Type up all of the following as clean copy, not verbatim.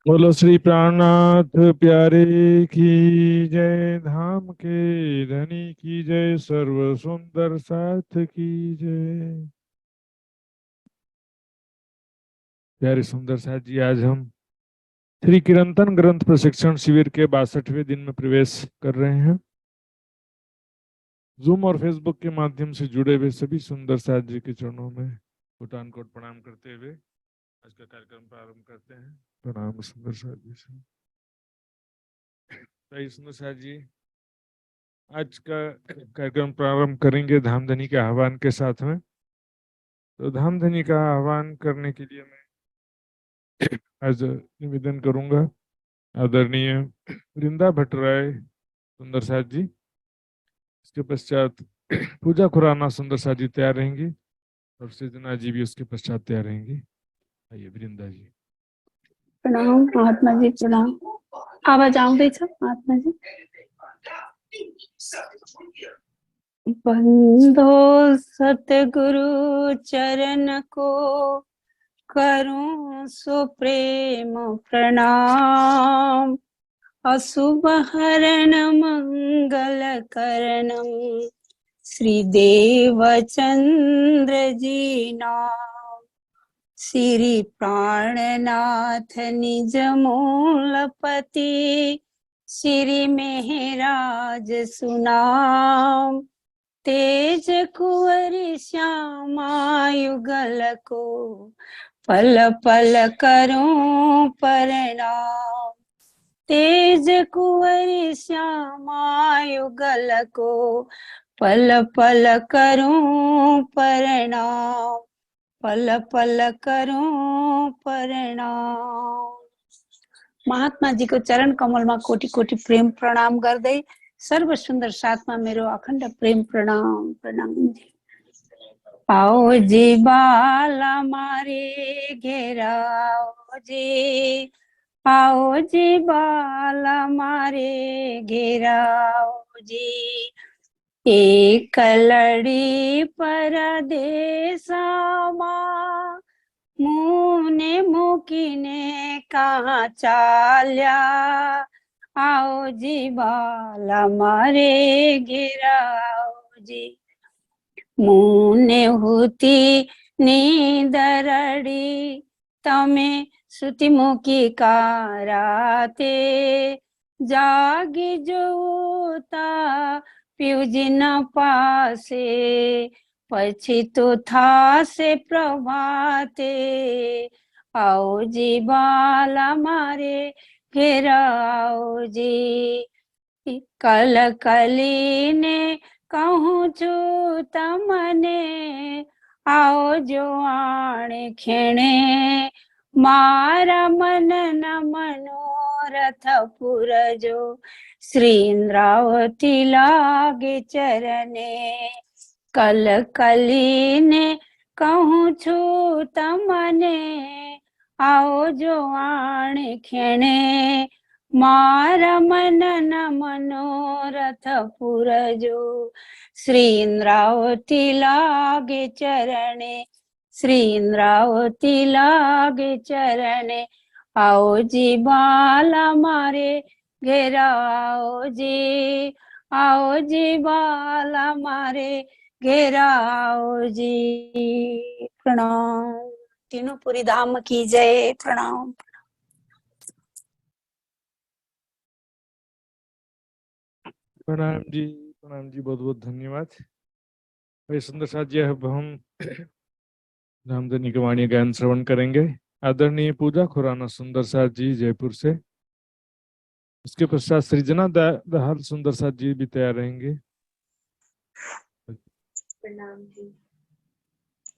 बोलो श्री प्राणनाथ प्यारे की जय। धाम के धनी की जय। सर्व सुंदर साथ की जय। प्यारे सुंदर साथ जी, आज हम श्री किरंतन ग्रंथ प्रशिक्षण शिविर के 62वें दिन में प्रवेश कर रहे हैं। जूम और फेसबुक के माध्यम से जुड़े हुए सभी सुंदर साथ जी के चरणों में कोटान कोट प्रणाम करते हुए आज का कार्यक्रम प्रारंभ करते हैं। प्रणाम सुंदर साथ जी से। तो सुंदर साथ जी, आज का कार्यक्रम प्रारंभ करेंगे धामधनी के आह्वान के साथ में। तो धामधनी का आह्वान करने के लिए मैं आज निवेदन करूंगा आदरणीय वृंदा भट्टराय सुंदर साथ जी। इसके पश्चात पूजा खुराना सुंदर साथ जी तैयार रहेंगी और सृजना जी भी उसके पश्चात तैयार रहेंगी। आइए वृंदा जी। प्रणाम महात्मा जी, प्रणाम। आवाज आउँदैछ महात्मा जी? बंदो सतगुरु चरण को करूं सो प्रेम प्रणाम। अशुभ हरण मंगल करणम श्री देवचंद्र जी नाम। श्री प्राणनाथ निज मूलपति श्री मेहराज सुनाम। तेज कुंवर श्यामा युगल को पल पल करूं प्रणाम। तेज कुंवर श्यामा युगल को पल पल करूं प्रणाम। पल पल करूं प्रणाम। महात्मा जी को चरण कमल में कोटि कोटि प्रेम प्रणाम गर्दै सर्व सुंदर साथमा मेरो अखण्ड प्रेम प्रणाम प्रणाम जी। आओ जी बाला मारे घेराओ जी। आओ जी बाला मारे घेराओ जी। एक लड़ी परदेसामा मुने मुकीने कहाँ चाल्या। आओ जी बाला मारे घेराओ जी। मुने होती नींदरड़ी तमे सुती मुकी काराते। जागी जोता प्यूजिन पासे પછી તો થાશે પ્રભાતે। आओ जी बाला मारे घेराओ जी। कल कली ने कहूँ छू तमने आओ जो आणे खेणे मारा मन न मनोरथ पुरजो श्री इंद्रावती लागे चरणे। कल कली ने कहूँ छू तमने आओ जो आणे खेणे मारा मन न मनोरथ पुरजो श्री इंद्रावती लागे चरणे। श्री इंद्रावती लागे चरणे। आओ जी बाला मारे घेराओ जी। आओ जी बाला मारे घेराओ जी। प्रणाम। तीनों पुरी धाम की जय। प्रणाम। प्रणाम जी, प्रणाम जी, बहुत बहुत धन्यवाद। भाई सुंदर साथ जी, अब हम धामधनी के वाणी ज्ञान श्रवण करेंगे। आदरणीय पूजा खुराना सुंदर साथ जी जयपुर से। उसके पश्चात सृजना दाहाल सुंदर साथ जी भी तैयार रहेंगे। प्रणाम जी।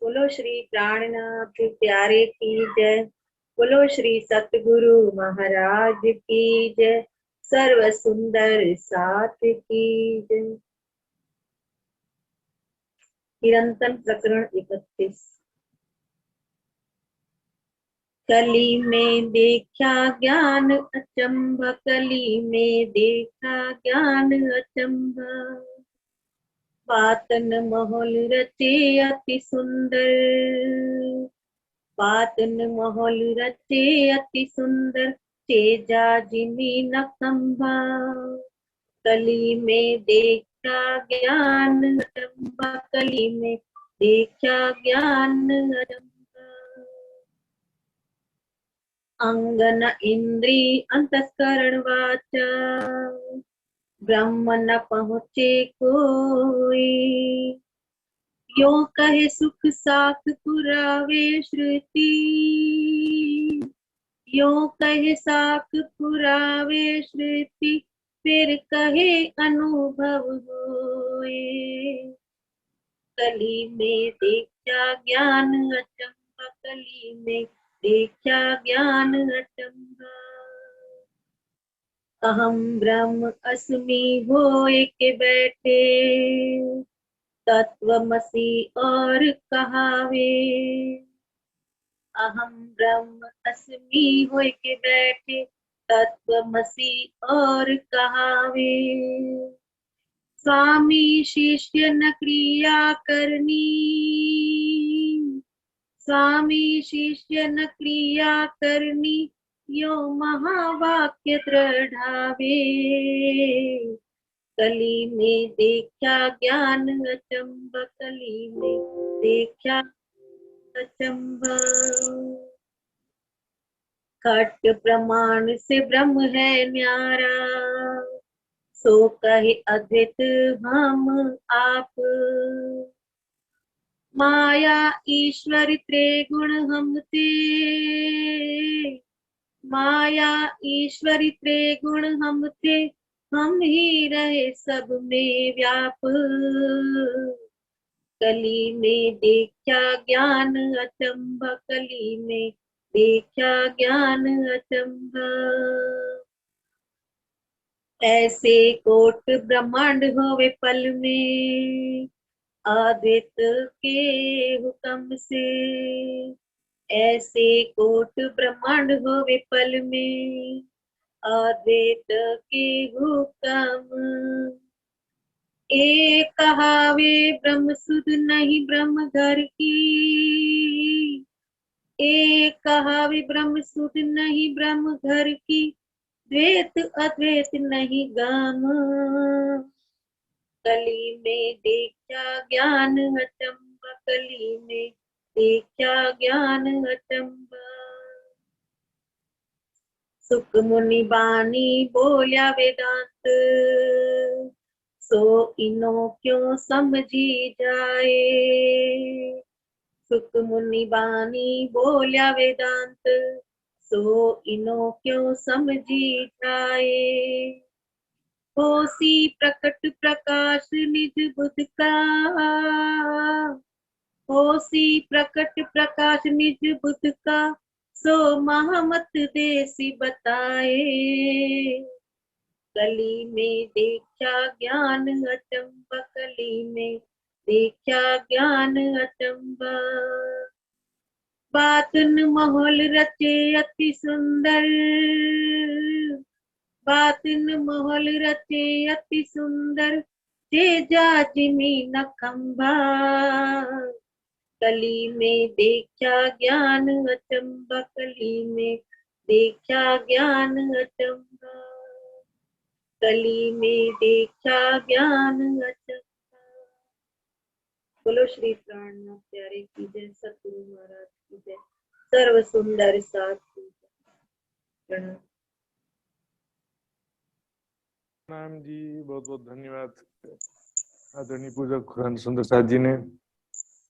बोलो श्री प्राणनाथ प्यारे की जय। बोलो श्री सतगुरु महाराज की जय। सर्व सुंदर साथ की जय। किरंतन प्रकरण 31। कली में देखा ज्ञान अचंभ। कली में देखा ज्ञान अचंभ। पातन महल रचे अति सुंदर। पातन महल रचे अति सुंदर। तेजा जिमी न खंभा, कली में देखा ज्ञान अचंभा, कली में देखा ज्ञान अचंभा। अंगन इंद्री अंतस्करण वाचा, ब्रह्म न पहुँचे कोई, यो कहे सुख साख पुरावे श्रुति, यो कहे साख पुरावे श्रुति, फिर कहे अनुभव होए। कली में देखा ज्ञान अचंभा, कली में देखा ज्ञान अचंभा। अहम ब्रह्म अस्मि होए के बैठे, तत्वमसि और कहावे। अहम ब्रह्म अस्मि होए के बैठे, तत्वमसि और कहावे। स्वामी शिष्य न क्रिया करनी, स्वामी शिष्य न क्रिया करनी, यो महावाक्य दृढ़ावे। कली में देखा ज्ञान अचंभा, कली में देखा अचंभा। खट प्रमाण से ब्रह्म है न्यारा, सो कहे अद्वैत हम आप। माया ईश्वर त्रिगुण हम ते, माया ईश्वर त्रिगुण हम थे, हम ही रहे सब में व्याप। कली में देखा ज्ञान अचंभा, कली में देखा ज्ञान अचंभा। ऐसे कोट ब्रह्मांड होवे पल में, अद्वैत के हुक्म से। ऐसे कोट ब्रह्मांड होवे पल में, अद्वैत के हुक्म। एक कहावे ब्रह्म सुध नहीं ब्रह्म घर की, एक कहावे ब्रह्म सुध नहीं ब्रह्म घर की, द्वैत अद्वैत नहीं गाम। कली में देखा ज्ञान अचंभा, कली में देखा ज्ञान अचंभा। सुख मुनि बानी बोल्या वेदांत, सो इनो क्यों समझी जाए। सुख मुनि बानी बोल्या वेदांत, सो इनो क्यों समझी जाए। होसी प्रकट प्रकाश निज बुद्ध का, होसी प्रकट प्रकाश निज बुद्ध का, सो महामत देसी बताए। कली में देखा ज्ञान अचंभा, कली में देखा ज्ञान अचंभा। बातन माहौल रचे अति सुंदर, बातन माहौल रचे अति सुंदर, तेजा जिमी न खंभा। कली में देखा ज्ञान अचंभा, कली में देखा ज्ञान अचंभा, कली में देखा ज्ञान अचंभा। बोलो श्री प्राणनाथ प्यारे की जय, सतगुरु महाराज की जय, सर्व सुंदर साथ की जय। प्रणाम। प्रणाम जी, बहुत बहुत धन्यवाद आदरणीय पूजक खुरान सुंदर साथ जी ने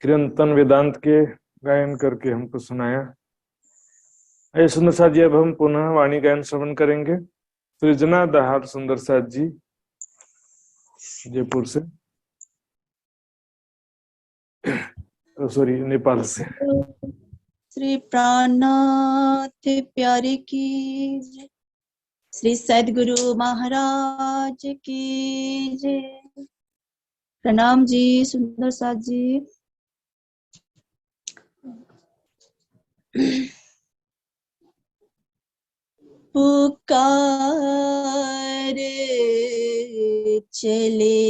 चिरंतन वेदांत के गायन करके हमको सुनाया। ऐ सुंदर साथ जी, अब हम पुनः वाणी गायन श्रवण करेंगे। सृजना दहार सुंदर साथ जी जयपुर से, सॉरी नेपाल से। श्री प्राणनाथ प्यारे की जय, श्री सद्गुरु महाराज की जय। प्रणाम जी सुंदर साथ जी। पुकार चले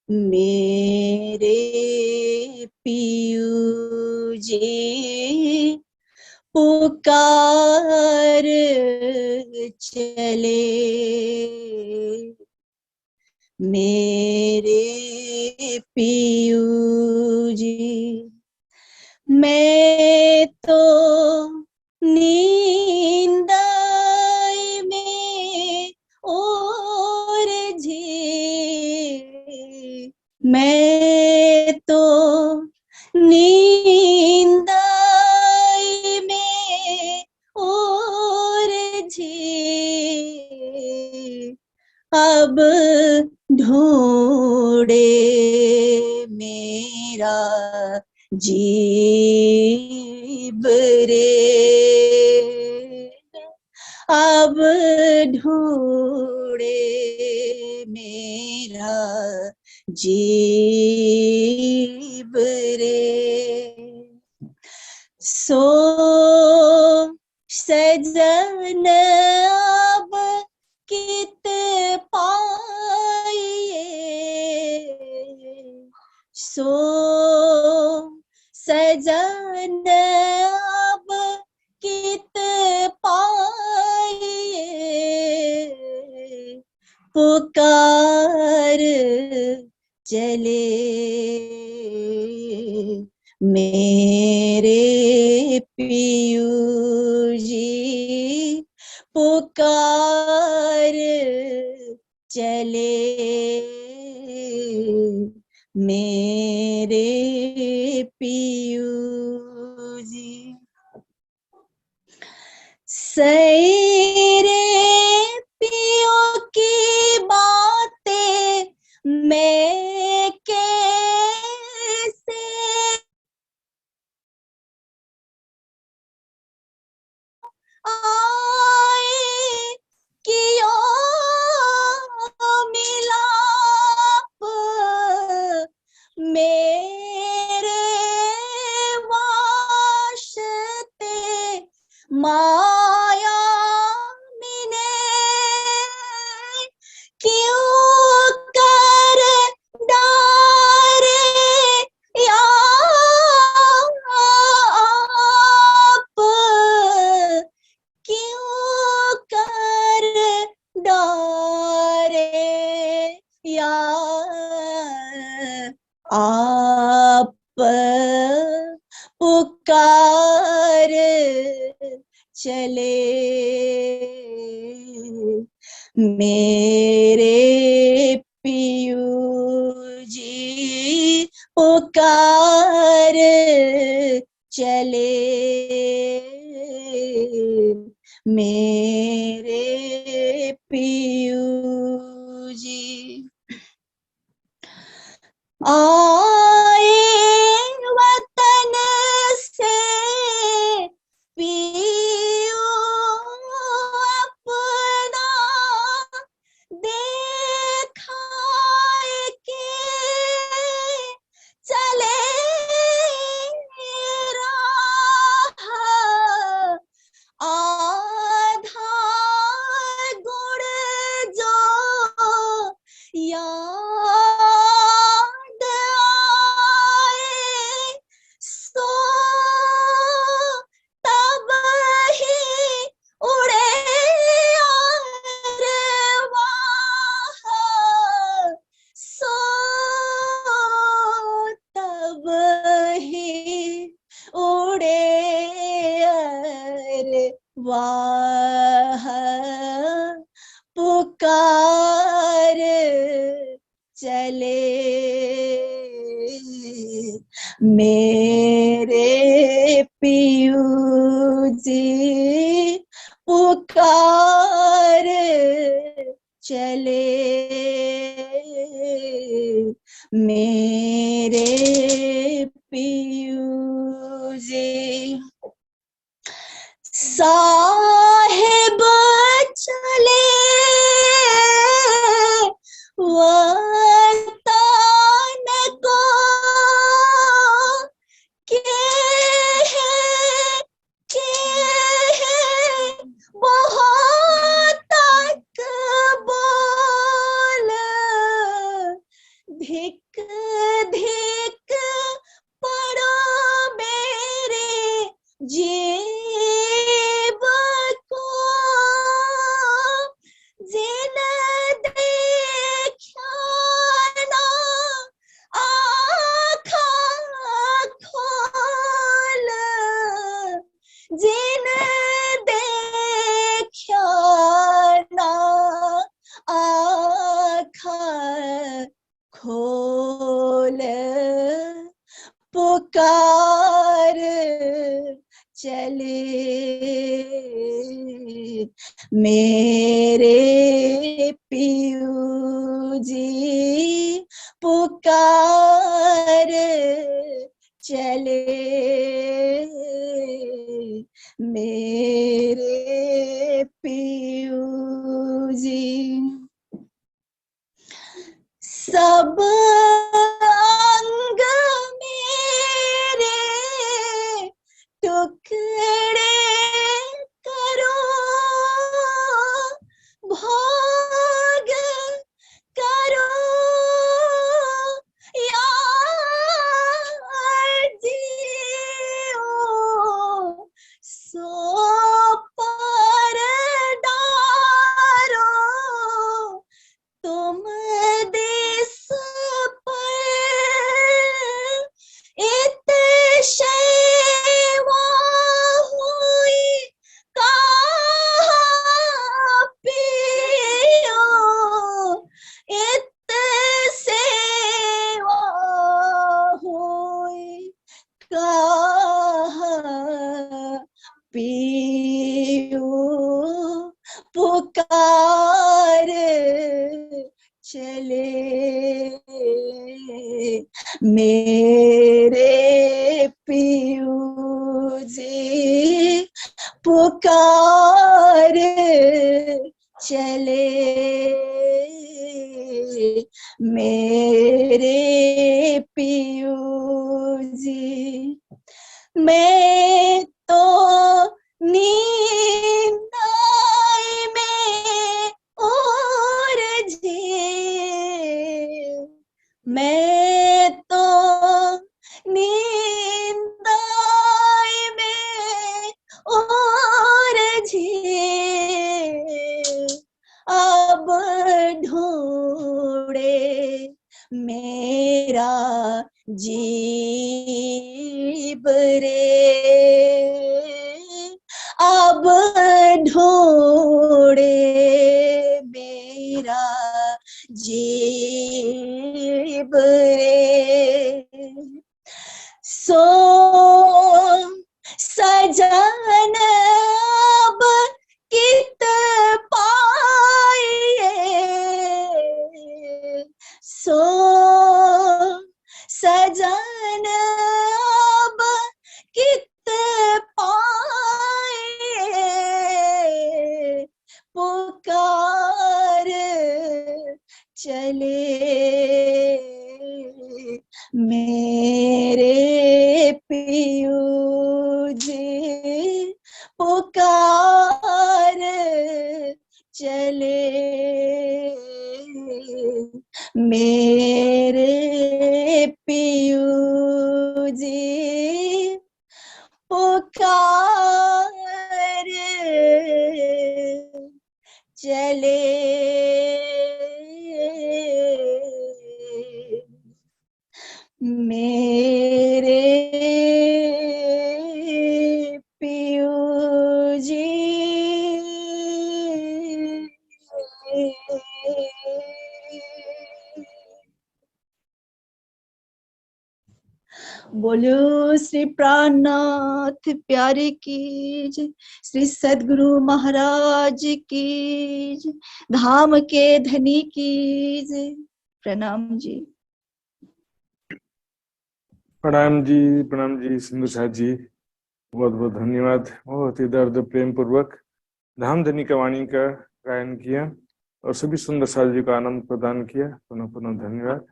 मेरे पियू जी, पुकार चले मेरे पियू जी। मैं तो नींद में और जी, मैं तो नींद में और जी, अब ढूंढे मेरा जीव रे, अब ढूंढे मेरा जीव रे। सो सजन अब कित पाइए, सो सजन अब कित पाइए, पुकार चले मेरे पियू जी, पुकार चले मेरे पियू जी। सैरे पियो की बातें मैं कैसे आए कियो मिलाप, मेरे वास्ते माया मिने क्यों कर डारे आप, क्यों कर डारे या आप, पुकार चले मेरे पियू जी, पुकार चले मेरे पियू जी। आए वतन से पियो अपना देखाए के चले राह, आधा गुण जो याद आए, सो तब ही उड़े अरवाह, सो तब ही उड़े अरवाह, पुकार चले मेरे पियू जी, पुकार चले मेरे पियू जी। साहेब चले वतन को के बहुत बोल, धिक धिक पड़ो मेरे जी पुकार चले मेरे पियू जी पुकार चले मेरे पियू जी। सब अंग मेरे टुकड़े करो भोग करो यार जियो सो पर डारो तुम देश पर इत सेवा हुई कहाँ पियो इत सेवा हुई कहाँ पियो पुकार चले मेरे पियू जी पुकार चले मेरे पियू जी। मैं तो नींद में और जी मैं तो नींद में और जी अब ढूंढे मेरा जीव रे अब ढूंढे मेरा जीव रे सो सजन अब कित पाए सो सजन अब कित पाए पुकार चले मेरे पियू जी पुकार चले मेरे पियू जी पुकार चले मेरे पियू जी। बोलो श्री प्राणनाथ प्यारे की जय, श्री सद्गुरु महाराज की जय, धाम के धनी की जय। प्रणाम जी। प्रणाम जी सिंधु साथ जी, बहुत बहुत धन्यवाद। बहुत ही दर्द प्रेम पूर्वक धामधनी का वाणी का गायन किया और सभी सुंदर साथ जी को आनंद प्रदान किया। पुनः पुनः धन्यवाद।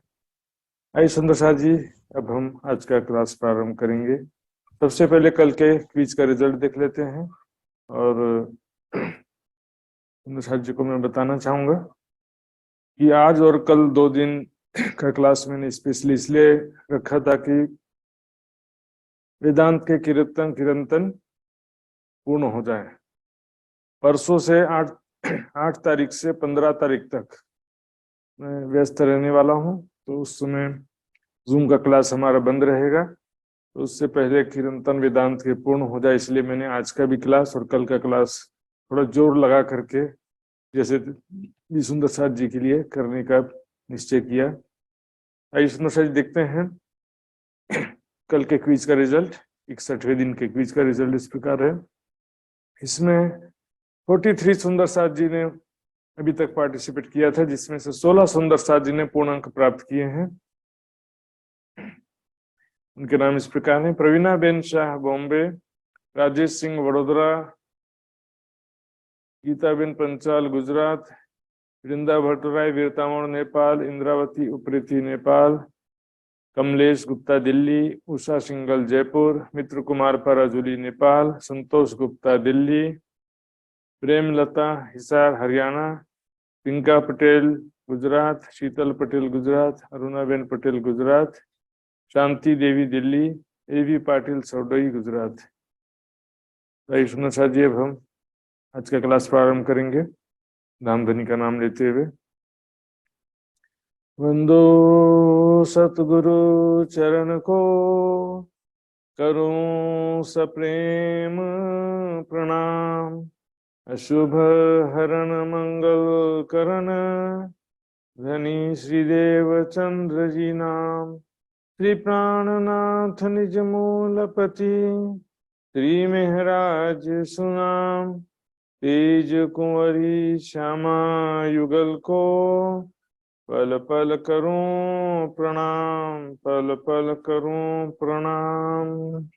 आइए सुंदर साथ जी, अब हम आज का क्लास प्रारंभ करेंगे। सबसे पहले कल के क्विज का रिजल्ट देख लेते हैं और सुंदर साथ जी को मैं बताना चाहूंगा कि आज और कल 2 दिन का क्लास मैंने स्पेशली इसलिए रखा ताकि वेदांत के कीर्तन पूर्ण हो जाए। परसों से 8 तारीख से 15 तारीख तक मैं व्यस्त रहने वाला हूं, तो उस समय जूम का क्लास हमारा बंद रहेगा। तो उससे पहले कीर्तन वेदांत के पूर्ण हो जाए, इसलिए मैंने आज का भी क्लास और कल का क्लास थोड़ा जोर लगा करके जैसे सुंदर साथ जी के लिए करने का निश्चय किया। आइए सुंदर साथ जी देखते हैं कल के क्विज का रिजल्ट, 61वें दिन के क्विज का रिजल्ट इस प्रकार है। इसमें 43 सुंदर साथ जी ने अभी तक पार्टिसिपेट किया था, जिसमें से 16 सुंदर साथ जी ने पूर्ण अंक प्राप्त किए हैं। उनके नाम इस प्रकार हैं: प्रवीणा बेन शाह बॉम्बे, राजेश सिंह वडोदरा, गीताबेन पंचाल गुजरात, वृंदा भट्टराय वीरतामोड़ नेपाल, इंद्रावती उप्रेती नेपाल, कमलेश गुप्ता दिल्ली, उषा सिंगल जयपुर, मित्र कुमार पराजुली नेपाल, संतोष गुप्ता दिल्ली, प्रेमलता हिसार हरियाणा, पिंका पटेल गुजरात, शीतल पटेल गुजरात, अरुणाबेन पटेल गुजरात, शांति देवी दिल्ली, एवी पाटिल सौडई गुजरात। जी अब हम आज का क्लास प्रारंभ करेंगे धामधनी का नाम लेते हुए। वंदो सतगुरु चरण को, करूं सप्रेम प्रणाम, अशुभ हरण मंगल करण, धनी श्रीदेव चंद्र जी नाम, श्री प्राणनाथ निज मूलपति, श्री मेहराज सुनाम, तेज कुंवरी श्यामा युगल को, पल पल करूं प्रणाम, पल पल करूं प्रणाम।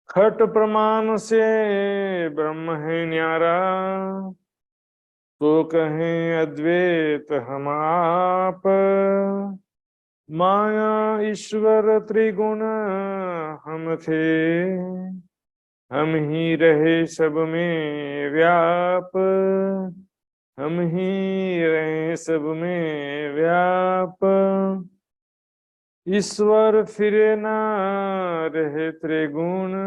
खट प्रमाण से ब्रह्म है न्यारा, तो कहें अद्वैत हम आप, माया ईश्वर त्रिगुण हम थे, हम ही रहे सब में व्याप, हम ही रहे सब में व्याप, ईश्वर फिरे ना रहे त्रिगुण।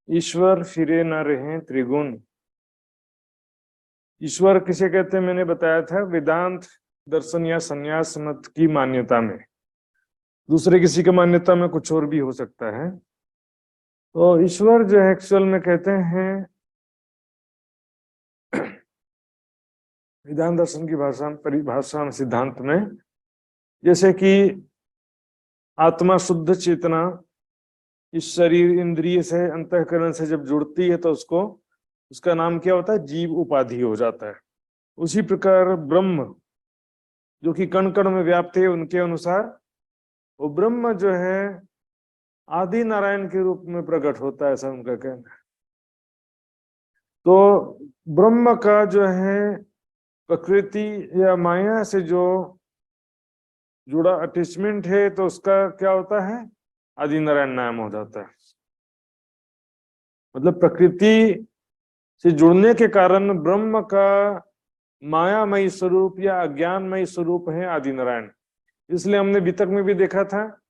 ईश्वर फिरे न रहे त्रिगुण। ईश्वर किसे कहते हैं मैंने बताया था, वेदांत दर्शन या संन्यास मत की मान्यता में। दूसरे किसी की मान्यता में कुछ और भी हो सकता है। तो ईश्वर जो है एक्चुअल में कहते हैं वेदांत दर्शन की भाषा परिभाषा में, सिद्धांत में, जैसे कि आत्मा शुद्ध चेतना इस शरीर इंद्रिय से अंतःकरण से जब जुड़ती है तो उसको, उसका नाम क्या होता है, जीव उपाधि हो जाता है। उसी प्रकार ब्रह्म जो कि कण कण में व्याप्त है, उनके अनुसार वो ब्रह्म जो है आदि नारायण के रूप में प्रकट होता है, ऐसा उनका कहना है। तो ब्रह्म का जो है प्रकृति या माया से जो जुड़ा अटैचमेंट है, तो उसका क्या होता है, आदि नारायण नाम हो जाता है। मतलब प्रकृति से जुड़ने के कारण ब्रह्म का मायामयी स्वरूप या अज्ञानमयी स्वरूप है आदि नारायण। इसलिए हमने वितक में भी देखा था,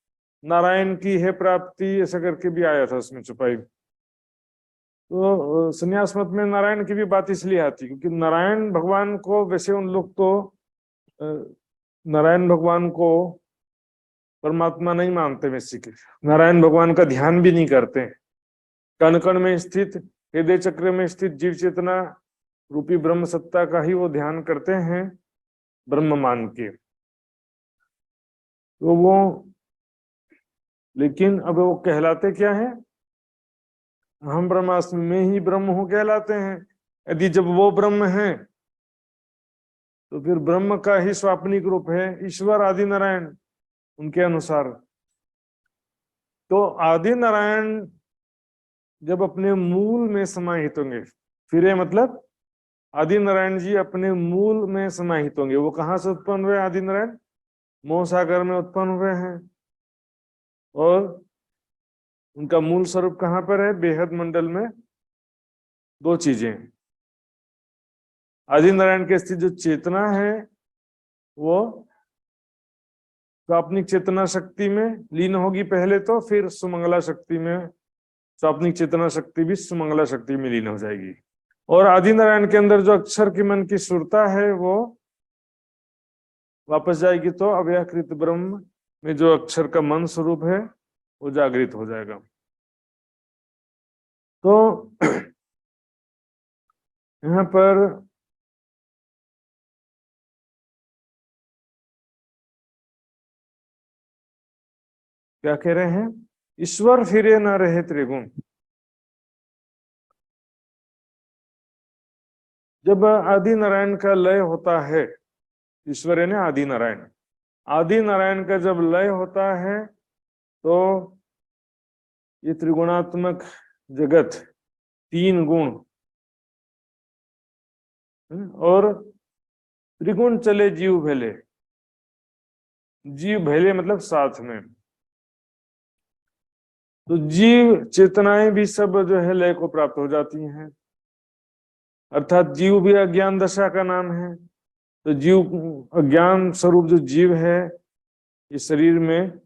नारायण की है प्राप्ति ऐसा करके भी आया था उसमें छुपाई। तो संन्यास मत में नारायण की भी बात इसलिए आती क्योंकि नारायण भगवान को, वैसे उन लोग तो नारायण भगवान को परमात्मा नहीं मानते, वैसे के नारायण भगवान का ध्यान भी नहीं करते। कण कण में स्थित, हृदय चक्र में स्थित जीव चेतना रूपी ब्रह्म सत्ता का ही वो ध्यान करते हैं ब्रह्म मान के। तो वो, लेकिन अब वो कहलाते क्या है, हम ब्रह्मास्मि में ही ब्रह्म हूं कहलाते हैं। यदि जब वो ब्रह्म है तो फिर ब्रह्म का ही स्वाप्निक रूप है ईश्वर आदि नारायण उनके अनुसार। तो आदि नारायण जब अपने मूल में समाहित होंगे, फिर मतलब आदि नारायण जी अपने मूल में समाहित होंगे। वो कहाँ से उत्पन्न हुए आदि नारायण? मोह सागर में उत्पन्न हुए हैं। और उनका मूल स्वरूप कहाँ पर है? बेहद मंडल में दो चीजें। आदि नारायण की स्थिति जो चेतना है वो स्वाप्निक चेतना शक्ति में लीन होगी पहले, तो फिर सुमंगला शक्ति में, स्वाप्निक चेतना शक्ति भी सुमंगला शक्ति में लीन हो जाएगी। और आदि नारायण के अंदर जो अक्षर के मन की सुरता है वो वापस जाएगी, तो अव्याकृत ब्रह्म में जो अक्षर का मन स्वरूप है वो जागृत हो जाएगा। तो यहाँ पर क्या कह रहे हैं? ईश्वर फिरे न रहे त्रिगुण। जब आदि नारायण का लय होता है, ईश्वर यानी आदि नारायण, आदि नारायण का जब लय होता है तो ये त्रिगुणात्मक जगत, तीन गुण और त्रिगुण चले जीव भले, जीव भले मतलब साथ में, तो जीव चेतनाएं भी सब जो है लय को प्राप्त हो जाती हैं। अर्थात जीव भी अज्ञान दशा का नाम है। तो जीव अज्ञान स्वरूप जो जीव है, इस शरीर में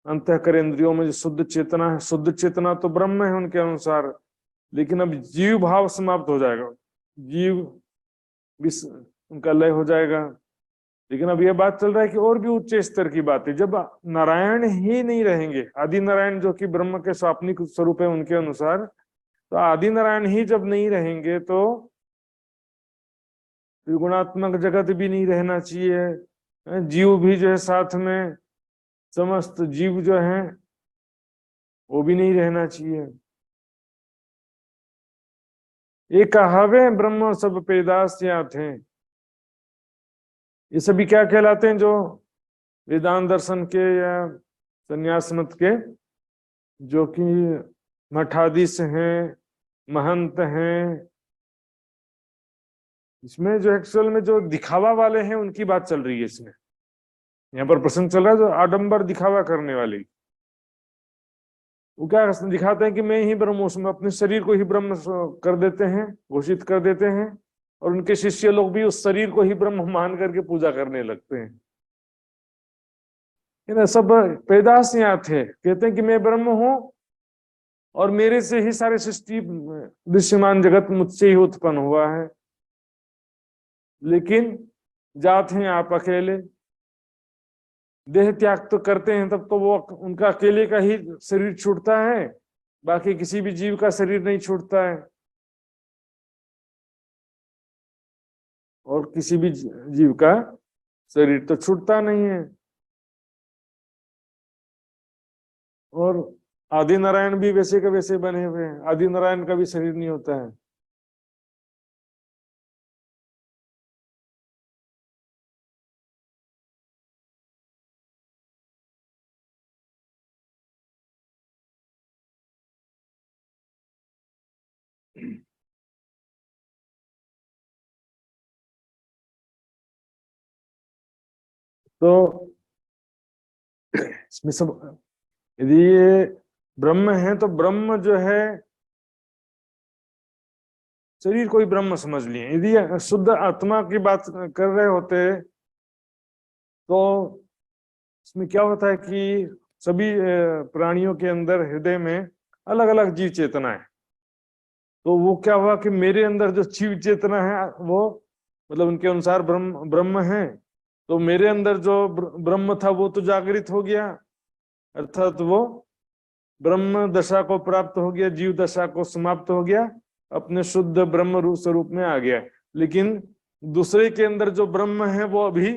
अंतःकर इंद्रियों में जो शुद्ध चेतना है, शुद्ध चेतना तो ब्रह्म है उनके अनुसार, लेकिन अब जीव भाव समाप्त हो जाएगा, जीव भी उनका लय हो जाएगा। लेकिन अब यह बात चल रहा है कि और भी उच्च स्तर की बात है। जब नारायण ही नहीं रहेंगे, आदि नारायण जो कि ब्रह्म के स्वाप्निक स्वरूप है उनके अनुसार, तो आदि नारायण ही जब नहीं रहेंगे तो त्रिगुणात्मक जगत भी नहीं रहना चाहिए, जीव भी जो है साथ में, समस्त जीव जो है वो भी नहीं रहना चाहिए। एक कहावे ब्रह्म सब पैदास थे, ये सभी क्या कहलाते हैं? जो वेदांत दर्शन के या संन्यास मत के, जो कि मठाधीश हैं, महंत हैं, इसमें जो एक्चुअल में जो दिखावा वाले हैं उनकी बात चल रही है। इसमें यहाँ पर प्रसंग चल रहा है जो आडंबर दिखावा करने वाले, वो क्या दिखाते हैं कि मैं ही ब्रह्म हूं, उसमें अपने शरीर को ही ब्रह्म कर देते हैं, घोषित कर देते हैं, और उनके शिष्य लोग भी उस शरीर को ही ब्रह्म मान करके पूजा करने लगते हैं। सब पैदाश यहाँ थे, कहते हैं कि मैं ब्रह्म हूं और मेरे से ही सारे सृष्टि दृश्यमान जगत मुझसे ही उत्पन्न हुआ है। लेकिन जाते हैं आप अकेले, देह त्याग तो करते हैं तब तो वो उनका अकेले का ही शरीर छूटता है, बाकी किसी भी जीव का शरीर नहीं छूटता है, और किसी भी जीव का शरीर तो छूटता नहीं है। और आदि नारायण भी वैसे के वैसे बने हुए हैं, आदि नारायण का भी शरीर नहीं होता है। तो इसमें सब, यदि ये ब्रह्म है तो ब्रह्म जो है शरीर को ही ब्रह्म समझ लिए। यदि शुद्ध आत्मा की बात कर रहे होते तो इसमें क्या होता है कि सभी प्राणियों के अंदर हृदय में अलग अलग जीव चेतना है, तो वो क्या हुआ कि मेरे अंदर जो जीव चेतना है वो मतलब उनके अनुसार ब्रह्म है, तो मेरे अंदर जो ब्रह्म था वो तो जागृत हो गया, अर्थात वो ब्रह्म दशा को प्राप्त हो गया, जीव दशा को समाप्त हो गया, अपने शुद्ध ब्रह्म रूप स्वरूप में आ गया। लेकिन दूसरे के अंदर जो ब्रह्म है वो अभी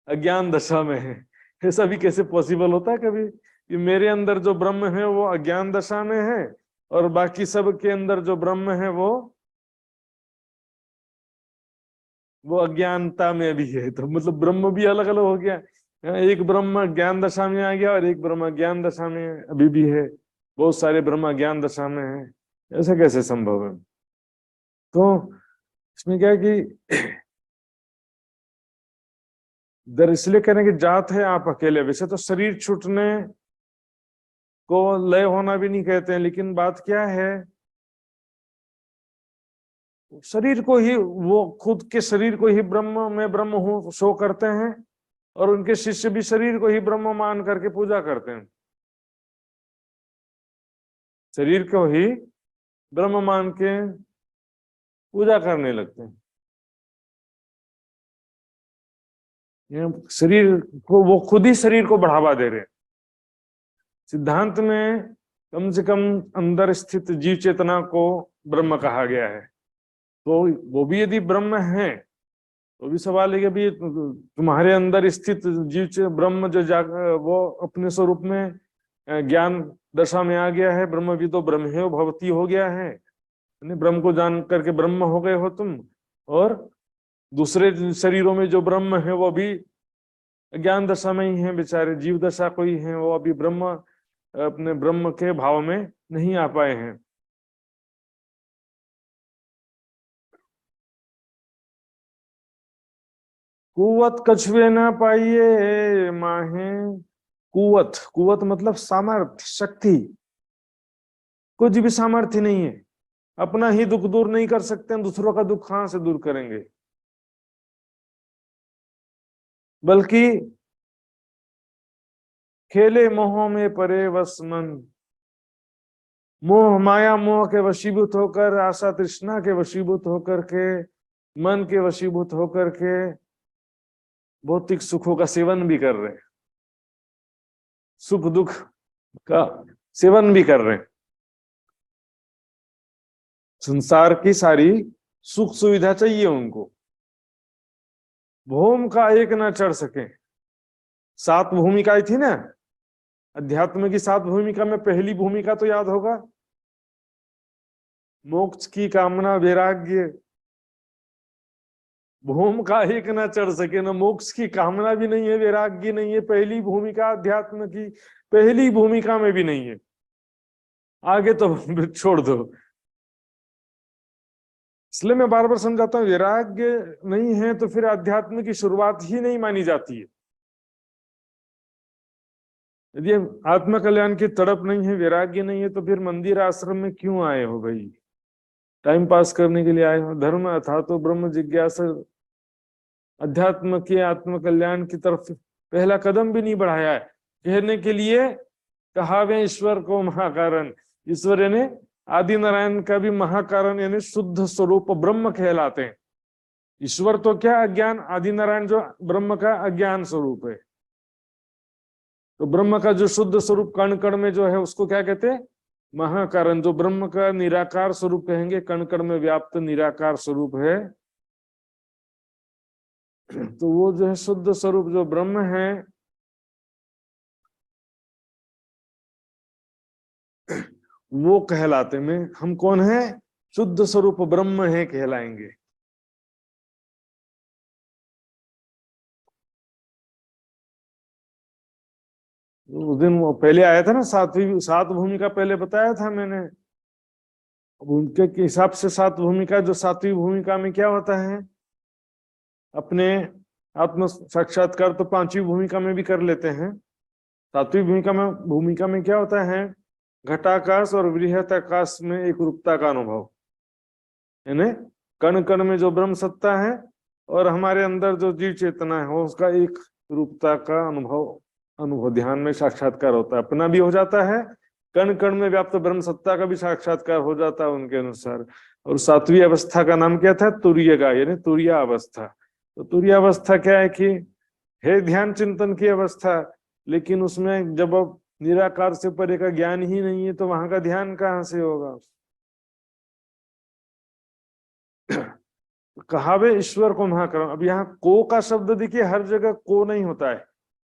अज्ञान दशा में है। ऐसा भी कैसे पॉसिबल होता है कभी कि मेरे अंदर जो ब्रह्म है वो अज्ञान दशा में है और बाकी सब के अंदर जो ब्रह्म है वो अज्ञानता में भी है। तो मतलब ब्रह्म भी अलग अलग हो गया, एक ब्रह्म ज्ञान दशा में आ गया और एक ब्रह्म ज्ञान दशा में अभी भी है, बहुत सारे ब्रह्म ज्ञान दशा में है। ऐसा कैसे संभव है? तो इसमें क्या है कि इसलिए कह रहे हैं कि जात है आप अकेले। वैसे तो शरीर छूटने को लय होना भी नहीं कहते हैं, लेकिन बात क्या है, शरीर को ही, वो खुद के शरीर को ही ब्रह्म में ब्रह्म हूं शो करते हैं, और उनके शिष्य भी शरीर को ही ब्रह्म मान करके पूजा करते हैं, शरीर को ही ब्रह्म मान के पूजा करने लगते हैं। ये शरीर को, वो खुद ही शरीर को बढ़ावा दे रहे हैं। सिद्धांत में कम से कम अंदर स्थित जीव चेतना को ब्रह्म कहा गया है, तो वो भी यदि ब्रह्म है तो भी सवाल है कि भी तुम्हारे अंदर स्थित जीव ब्रह्म जो वो अपने स्वरूप में ज्ञान दशा में आ गया है, ब्रह्म भी तो ब्रह्मेव भवती हो गया है, ब्रह्म को जान करके ब्रह्म हो गए हो तुम, और दूसरे शरीरों में जो ब्रह्म है वो भी ज्ञान दशा में ही है, बेचारे जीव दशा को ही है, वो अभी ब्रह्म अपने ब्रह्म के भाव में नहीं आ पाए हैं। कुवत कछुए ना पाइए माहे, कुवत, कुवत मतलब सामर्थ्य, शक्ति, कुछ भी सामर्थ्य नहीं है, अपना ही दुख दूर नहीं कर सकते, दूसरों का दुख कहां से दूर करेंगे, बल्कि खेले मोह में परे वश मन, मोह माया मोह के वशीभूत होकर, आशा तृष्णा के वशीभूत होकर के, मन के वशीभूत होकर के भौतिक सुखों का सेवन भी कर रहे हैं, सुख दुख का सेवन भी कर रहे हैं, संसार की सारी सुख सुविधा चाहिए उनको, भूम का एक ना चढ़ सके। 7 भूमिकाएं थी ना अध्यात्म की, 7 भूमिका में पहली भूमिका तो याद होगा, मोक्ष की कामना वैराग्य, भूम का एक ना चढ़ सके, ना मोक्ष की कामना भी नहीं है, वैराग्य नहीं है, पहली भूमिका अध्यात्म की पहली भूमिका में भी नहीं है, आगे तो छोड़ दो। इसलिए मैं बार बार समझाता हूं, वैराग्य नहीं है तो फिर अध्यात्म की शुरुआत ही नहीं मानी जाती है। यदि आत्म कल्याण की तड़प नहीं है, वैराग्य नहीं है, तो फिर मंदिर आश्रम में क्यों आए हो भाई, टाइम पास करने के लिए आए हो? धर्म अथा तो ब्रह्म जिज्ञासा, अध्यात्म के आत्म कल्याण की तरफ पहला कदम भी नहीं बढ़ाया है। कहने के लिए कहावे ईश्वर को महाकारण, ईश्वर यानी आदि नारायण का भी महाकारण यानी शुद्ध स्वरूप ब्रह्म कहलाते हैं। ईश्वर तो क्या अज्ञान, आदि नारायण जो ब्रह्म का अज्ञान स्वरूप है, तो ब्रह्म का जो शुद्ध स्वरूप कण कण में जो है उसको क्या कहते हैं, महाकारण। जो ब्रह्म का निराकार स्वरूप कहेंगे, कण कण में व्याप्त निराकार स्वरूप है, तो वो जो है शुद्ध स्वरूप जो ब्रह्म है, वो कहलाते में हम कौन है, शुद्ध स्वरूप ब्रह्म है कहलाएंगे। उस दिन वो पहले आया था ना, 7 भूमिका पहले बताया था मैंने। अब उनके हिसाब से 7 भूमिका, जो 7वीं भूमिका में क्या होता है, अपने आत्म साक्षात्कार तो 5वीं भूमिका में भी कर लेते हैं। 7वीं भूमिका में क्या होता है, घटाकाश और बृहत आकाश में एक रूपता का अनुभव, यानी कण कण में जो ब्रह्म सत्ता है और हमारे अंदर जो जीव चेतना है, वो उसका एक रूपता का अनुभव ध्यान में साक्षात्कार होता है। अपना भी हो जाता है, कण कण में व्याप्त ब्रह्म सत्ता का भी साक्षात्कार हो जाता है उनके अनुसार। और 7वीं अवस्था का नाम क्या था, तुर्य का, यानी तुर्य अवस्था। तो तुर्य अवस्था क्या है कि है ध्यान चिंतन की अवस्था, लेकिन उसमें जब अब निराकार से परे का ज्ञान ही नहीं है तो वहां का ध्यान कहाँ से होगा। कहावे ईश्वर को महाकरण, अब यहाँ को का शब्द देखिए, हर जगह को नहीं होता है,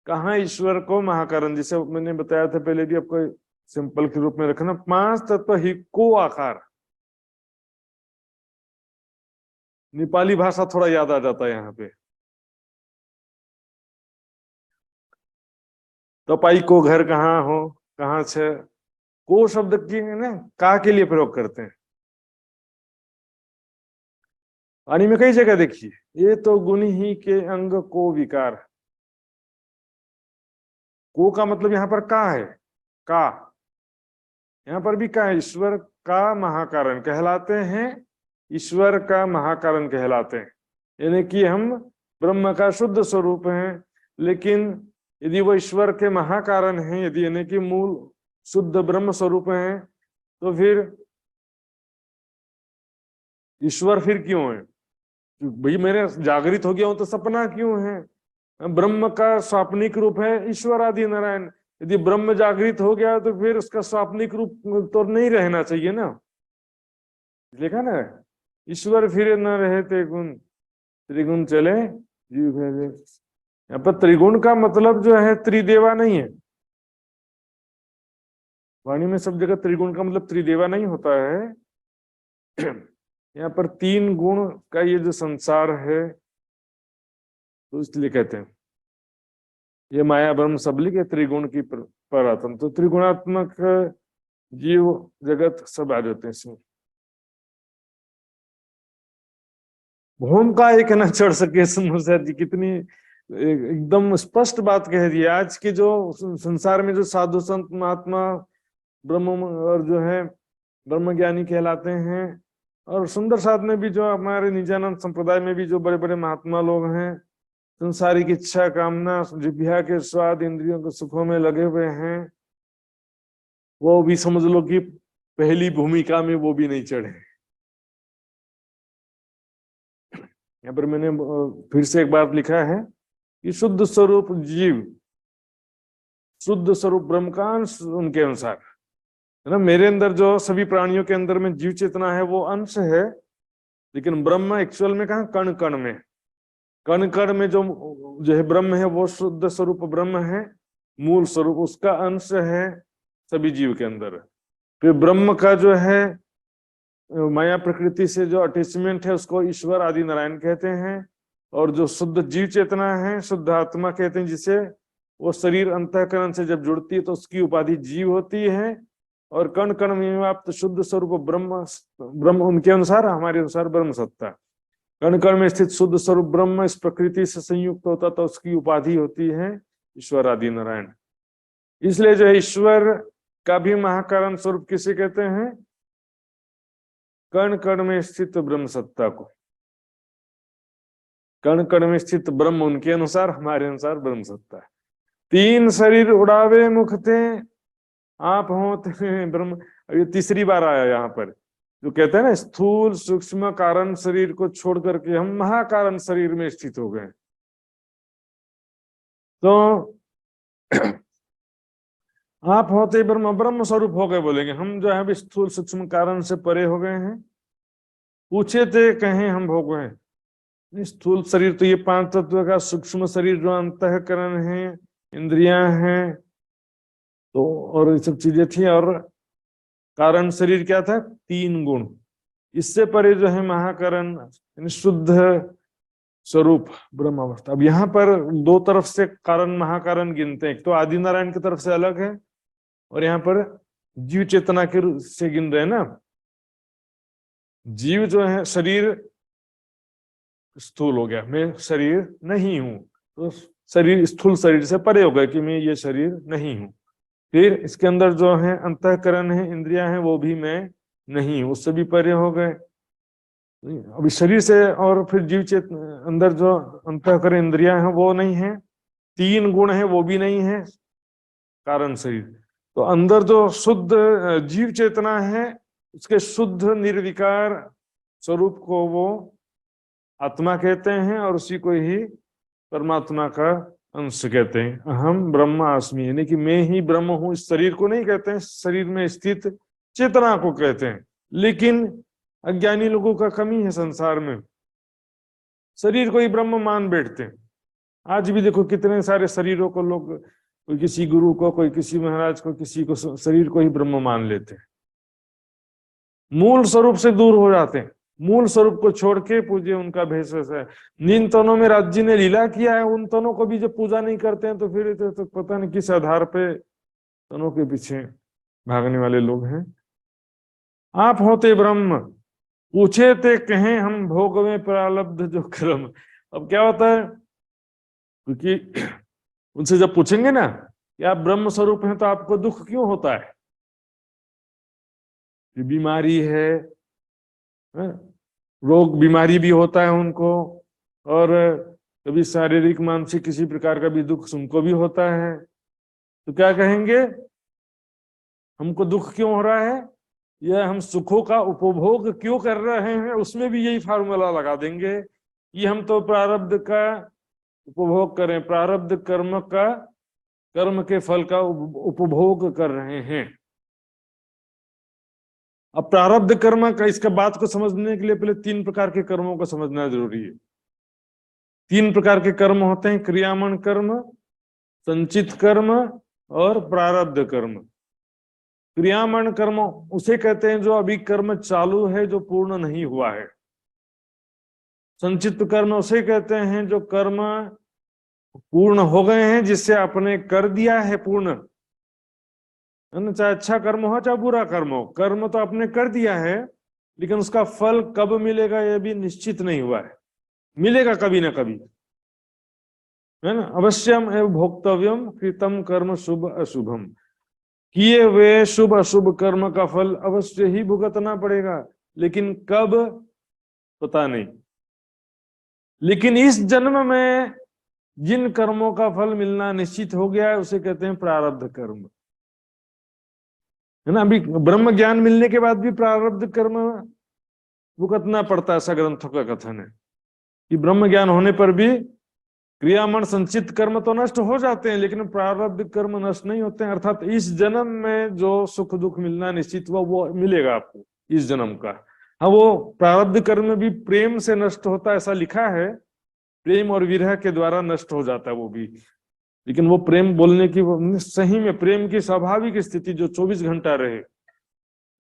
कहाँ ईश्वर को महाकरण, जिसे मैंने बताया था पहले भी, आपको सिंपल के रूप में रखना, 5 तत्व ही को आकार। नेपाली भाषा थोड़ा याद आ जाता है यहाँ पे। तो पाई को घर कहाँ हो, कहाँ से, को शब्द की ना का के लिए प्रयोग करते हैं। वाणी में कई जगह देखिए, ये तो गुण ही के अंग को विकार, को का मतलब यहाँ पर का है, का यहाँ पर भी कहा ईश्वर का महाकारण कहलाते हैं, ईश्वर का महाकारण कहलाते हैं, यानी कि हम ब्रह्म का शुद्ध स्वरूप हैं, लेकिन यदि वो ईश्वर के महाकारण हैं, यदि यानी कि मूल शुद्ध ब्रह्म स्वरूप हैं, तो फिर ईश्वर फिर क्यों है? भाई मेरे जागृत हो गया हूं तो सपना क्यों है? ब्रह्म का स्वाप्निक रूप है ईश्वर आदि नारायण। यदि ब्रह्म जागृत हो गया तो फिर उसका स्वाप्निक रूप तो नहीं रहना चाहिए ना। देखा ना, ईश्वर फिर न रहे त्रिगुण, त्रिगुण चले जीव भेदे। यहाँ पर त्रिगुण का मतलब जो है त्रिदेवा नहीं है। वाणी में सब जगह त्रिगुण का मतलब त्रिदेवा नहीं होता है। यहाँ पर 3 गुण का ये जो संसार है, तो इसलिए कहते हैं ये माया ब्रह्म सबलिक है त्रिगुण की परात्म। तो त्रिगुणात्मक जीव जगत सब आ जाते हैं इसमें। भूम का एक न चढ़ सके समस्या जी, कितनी एकदम स्पष्ट बात कह दी। आज के जो संसार में जो साधु संत महात्मा ब्रह्म और जो है ब्रह्म ज्ञानी कहलाते हैं, और सुंदर साध में भी जो हमारे निजानंद संप्रदाय में भी जो बड़े बड़े महात्मा लोग हैं, संसारिक इच्छा कामना जिह्वा के स्वाद इंद्रियों के सुखों में लगे हुए हैं, वो भी समझ लो कि पहली भूमिका में वो भी नहीं चढ़े। यहाँ पर मैंने फिर से एक बात लिखा है कि शुद्ध स्वरूप जीव, शुद्ध स्वरूप ब्रह्म का अंश उनके अनुसार है ना। मेरे अंदर जो सभी प्राणियों के अंदर में जीव चेतना है वो अंश है, लेकिन ब्रह्म एक्चुअल में कहा कण कण में, कण कण में जो है ब्रह्म है वो शुद्ध स्वरूप ब्रह्म है, मूल स्वरूप उसका अंश है सभी जीव के अंदर। फिर ब्रह्म का जो है माया प्रकृति से जो अटैचमेंट है उसको ईश्वर आदि नारायण कहते हैं, और जो शुद्ध जीव चेतना है शुद्ध आत्मा कहते हैं, जिसे वो शरीर अंतःकरण से जब जुड़ती है तो उसकी उपाधि जीव होती है, और कण कण में व्याप्त शुद्ध स्वरूप ब्रह्म, ब्रह्म उनके अनुसार हमारे अनुसार ब्रह्म सत्ता, कण कण में स्थित शुद्ध स्वरूप ब्रह्म इस प्रकृति से संयुक्त होता तो उसकी उपाधि होती है ईश्वर आदि नारायण। इसलिए जो है ईश्वर का भी महाकारण स्वरूप किसे कहते हैं? कण कण में स्थित ब्रह्म सत्ता को। कण कण में स्थित ब्रह्म उनके अनुसार, हमारे अनुसार ब्रह्म सत्ता। 3 शरीर उड़ावे मुख थे आप होते ब्रह्म। ये तीसरी बार आया यहाँ पर, जो कहते हैं ना स्थूल सूक्ष्म कारण शरीर को छोड़ करके हम महाकारण शरीर में स्थित हो गए। तो आप होते ब्रह्म, ब्रह्म स्वरूप हो गए बोलेंगे हम, जो है अभी स्थूल सूक्ष्म कारण से परे हो गए हैं। पूछे थे कहें हम भोग हैं। स्थूल शरीर तो ये 5 तत्व का, सूक्ष्म शरीर जो अंतःकरण है, इंद्रियां हैं, तो और ये सब चीजें थी, और कारण शरीर क्या था? 3 गुण। इससे परे जो है महाकारण शुद्ध स्वरूप ब्रह्म अवस्था। अब यहाँ पर 2 तरफ से कारण महाकारण गिनते हैं, एक तो आदि नारायण की तरफ से अलग है, और यहाँ पर जीव चेतना के से गिन रहे हैं ना। जीव जो है शरीर स्थूल हो गया, मैं शरीर नहीं हूं, तो शरीर स्थूल शरीर से परे हो गया कि मैं ये शरीर नहीं हूं। फिर इसके अंदर जो है अंतःकरण है, इंद्रियां हैं, वो भी मैं नहीं हूं, उससे भी परे हो गए। अभी शरीर से और फिर जीव चेतना अंदर जो अंतःकरण इंद्रियां हैं वो नहीं है, 3 गुण है वो भी नहीं है, कारण शरीर। तो अंदर जो शुद्ध जीव चेतना है उसके शुद्ध निर्विकार स्वरूप को वो आत्मा कहते हैं, और उसी को ही परमात्मा का अंश कहते हैं। अहम ब्रह्मास्मि, यानी कि मैं ही ब्रह्म हूं। इस शरीर को नहीं कहते हैं, शरीर में स्थित चेतना को कहते हैं। लेकिन अज्ञानी लोगों का कमी है संसार में, शरीर को ही ब्रह्म मान बैठते हैं। आज भी देखो कितने सारे शरीरों को लोग, कोई किसी गुरु को, कोई किसी महाराज को, किसी को, शरीर को ही ब्रह्म मान लेते हैं। मूल स्वरूप से दूर हो जाते हैं, मूल स्वरूप को छोड़ के पूजे उनका भेष है। जिन तनों में राज जी ने लीला किया है उन तनों को भी जब पूजा नहीं करते हैं तो फिर तो पता नहीं किस आधार पे तनों के पीछे भागने वाले लोग हैं। आप होते ब्रह्म, पूछे थे कहें हम भोग में प्रारब्ध जो कर्म। अब क्या होता है, क्योंकि उनसे जब पूछेंगे ना कि आप ब्रह्म स्वरूप हैं तो आपको दुख क्यों होता है, बीमारी है, रोग बीमारी भी होता है उनको, और कभी शारीरिक मानसिक किसी प्रकार का भी दुख उनको भी होता है। तो क्या कहेंगे, हमको दुख क्यों हो रहा है, यह हम सुखों का उपभोग क्यों कर रहे हैं, उसमें भी यही फार्मूला लगा देंगे कि हम तो प्रारब्ध का उपभोग करें, प्रारब्ध कर्म का, कर्म के फल का उपभोग कर रहे हैं। अब प्रारब्ध कर्म का, इसका बात को समझने के लिए पहले 3 प्रकार के कर्मों को समझना जरूरी है। 3 प्रकार के कर्म होते हैं, क्रियामण कर्म, संचित कर्म और प्रारब्ध कर्म। क्रियामण कर्म उसे कहते हैं जो अभी कर्म चालू है, जो पूर्ण नहीं हुआ है। संचित कर्म उसे कहते हैं जो कर्म पूर्ण हो गए हैं, जिससे आपने कर दिया है पूर्ण, है ना। चाहे अच्छा कर्म हो चाहे बुरा कर्म हो, कर्म तो आपने कर दिया है, लेकिन उसका फल कब मिलेगा यह भी निश्चित नहीं हुआ है। मिलेगा कभी ना कभी, है ना। अवश्यम एवं भोक्तव्यम कृतम कर्म शुभ अशुभम, किए हुए शुभ अशुभ कर्म का फल अवश्य ही भुगतना पड़ेगा, लेकिन कब पता नहीं। लेकिन इस जन्म में जिन कर्मों का फल मिलना निश्चित हो गया है उसे कहते हैं प्रारब्ध कर्म, है ना। अभी ब्रह्म ज्ञान मिलने के बाद भी प्रारब्ध कर्म भुगतना पड़ता है, ऐसा ग्रंथों का कथन है कि ब्रह्म ज्ञान होने पर भी क्रियामण संचित कर्म तो नष्ट हो जाते हैं, लेकिन प्रारब्ध कर्म नष्ट नहीं होते हैं। अर्थात इस जन्म में जो सुख दुख मिलना निश्चित हुआ वो मिलेगा आपको इस जन्म का। हाँ, वो प्रारब्ध कर्म भी प्रेम से नष्ट होता है, ऐसा लिखा है, प्रेम और विरह के द्वारा नष्ट हो जाता है वो भी। लेकिन वो प्रेम बोलने की, सही में प्रेम की स्वाभाविक स्थिति जो 24 घंटा रहे,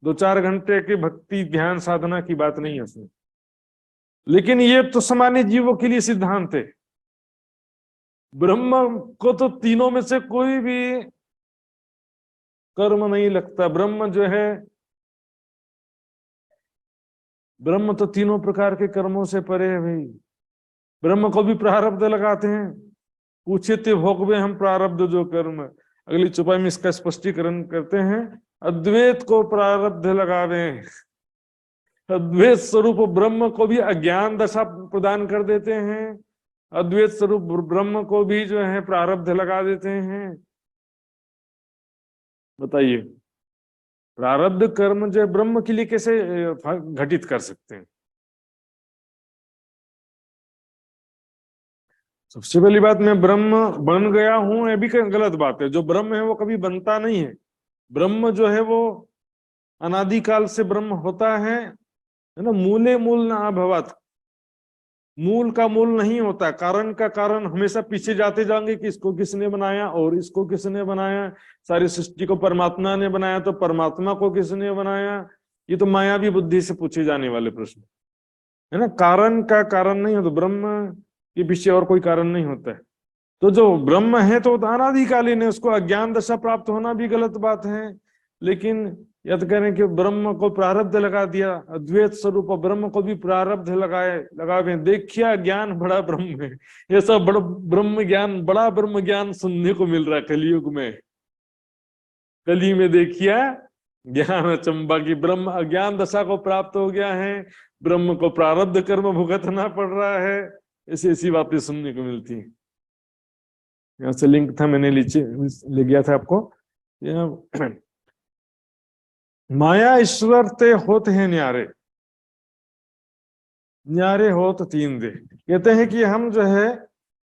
2-4 घंटे की भक्ति ध्यान साधना की बात नहीं है उसमें। लेकिन ये तो सामान्य जीवों के लिए सिद्धांत है। ब्रह्म को तो तीनों में से कोई भी कर्म नहीं लगता। ब्रह्म जो है, ब्रह्म तो तीनों प्रकार के कर्मों से परे है भाई। ब्रह्म को भी प्रारब्ध लगाते हैं, पूछे ते भोगवे हम प्रारब्ध जो कर्म। अगली चौपाई में इसका स्पष्टीकरण करते हैं, अद्वैत को प्रारब्ध लगावे। अद्वैत स्वरूप ब्रह्म को भी अज्ञान दशा प्रदान कर देते हैं, अद्वैत स्वरूप ब्रह्म को भी जो है प्रारब्ध लगा देते हैं। बताइए, प्रारब्ध कर्म जो ब्रह्म के लिए कैसे घटित कर सकते हैं? सबसे पहली बात, मैं ब्रह्म बन गया हूं, ये भी गलत बात है। जो ब्रह्म है वो कभी बनता नहीं है। ब्रह्म जो है वो अनादिकाल से ब्रह्म होता है ना। मूले मूल न अभवत, मूल का मूल नहीं होता, कारण का कारण हमेशा पीछे जाते जाएंगे कि इसको किसने बनाया और इसको किसने बनाया। सारी सृष्टि को परमात्मा ने बनाया तो परमात्मा को किसने बनाया, ये तो मायावी बुद्धि से पूछे जाने वाले प्रश्न है ना। कारण का कारण नहीं होता, ब्रह्म के पीछे और कोई कारण नहीं होता है। तो जो ब्रह्म है तो अनादिकालीन है, उसको अज्ञान दशा प्राप्त होना भी गलत बात है। लेकिन यद करें कि ब्रह्म को प्रारब्ध लगा दिया, अद्वैत स्वरूप ब्रह्म को भी प्रारब्ध लगावे। देखिए ज्ञान बड़ा ब्रह्म है, ये सब बड़ा ब्रह्म ज्ञान, बड़ा ब्रह्म ज्ञान सुनने को मिल रहा है कलयुग में। कली में देखिए ज्ञान चंबा की, ब्रह्म अज्ञान दशा को प्राप्त हो गया है, ब्रह्म को प्रारब्ध कर्म भुगतना पड़ रहा है, ऐसी ऐसी बातें सुनने को मिलती हैं। यहाँ से लिंक था, मैंने नीचे ले गया था आपको। माया ईश्वर ते होत है न्यारे, न्यारे होत तीन दे। कहते हैं कि हम जो है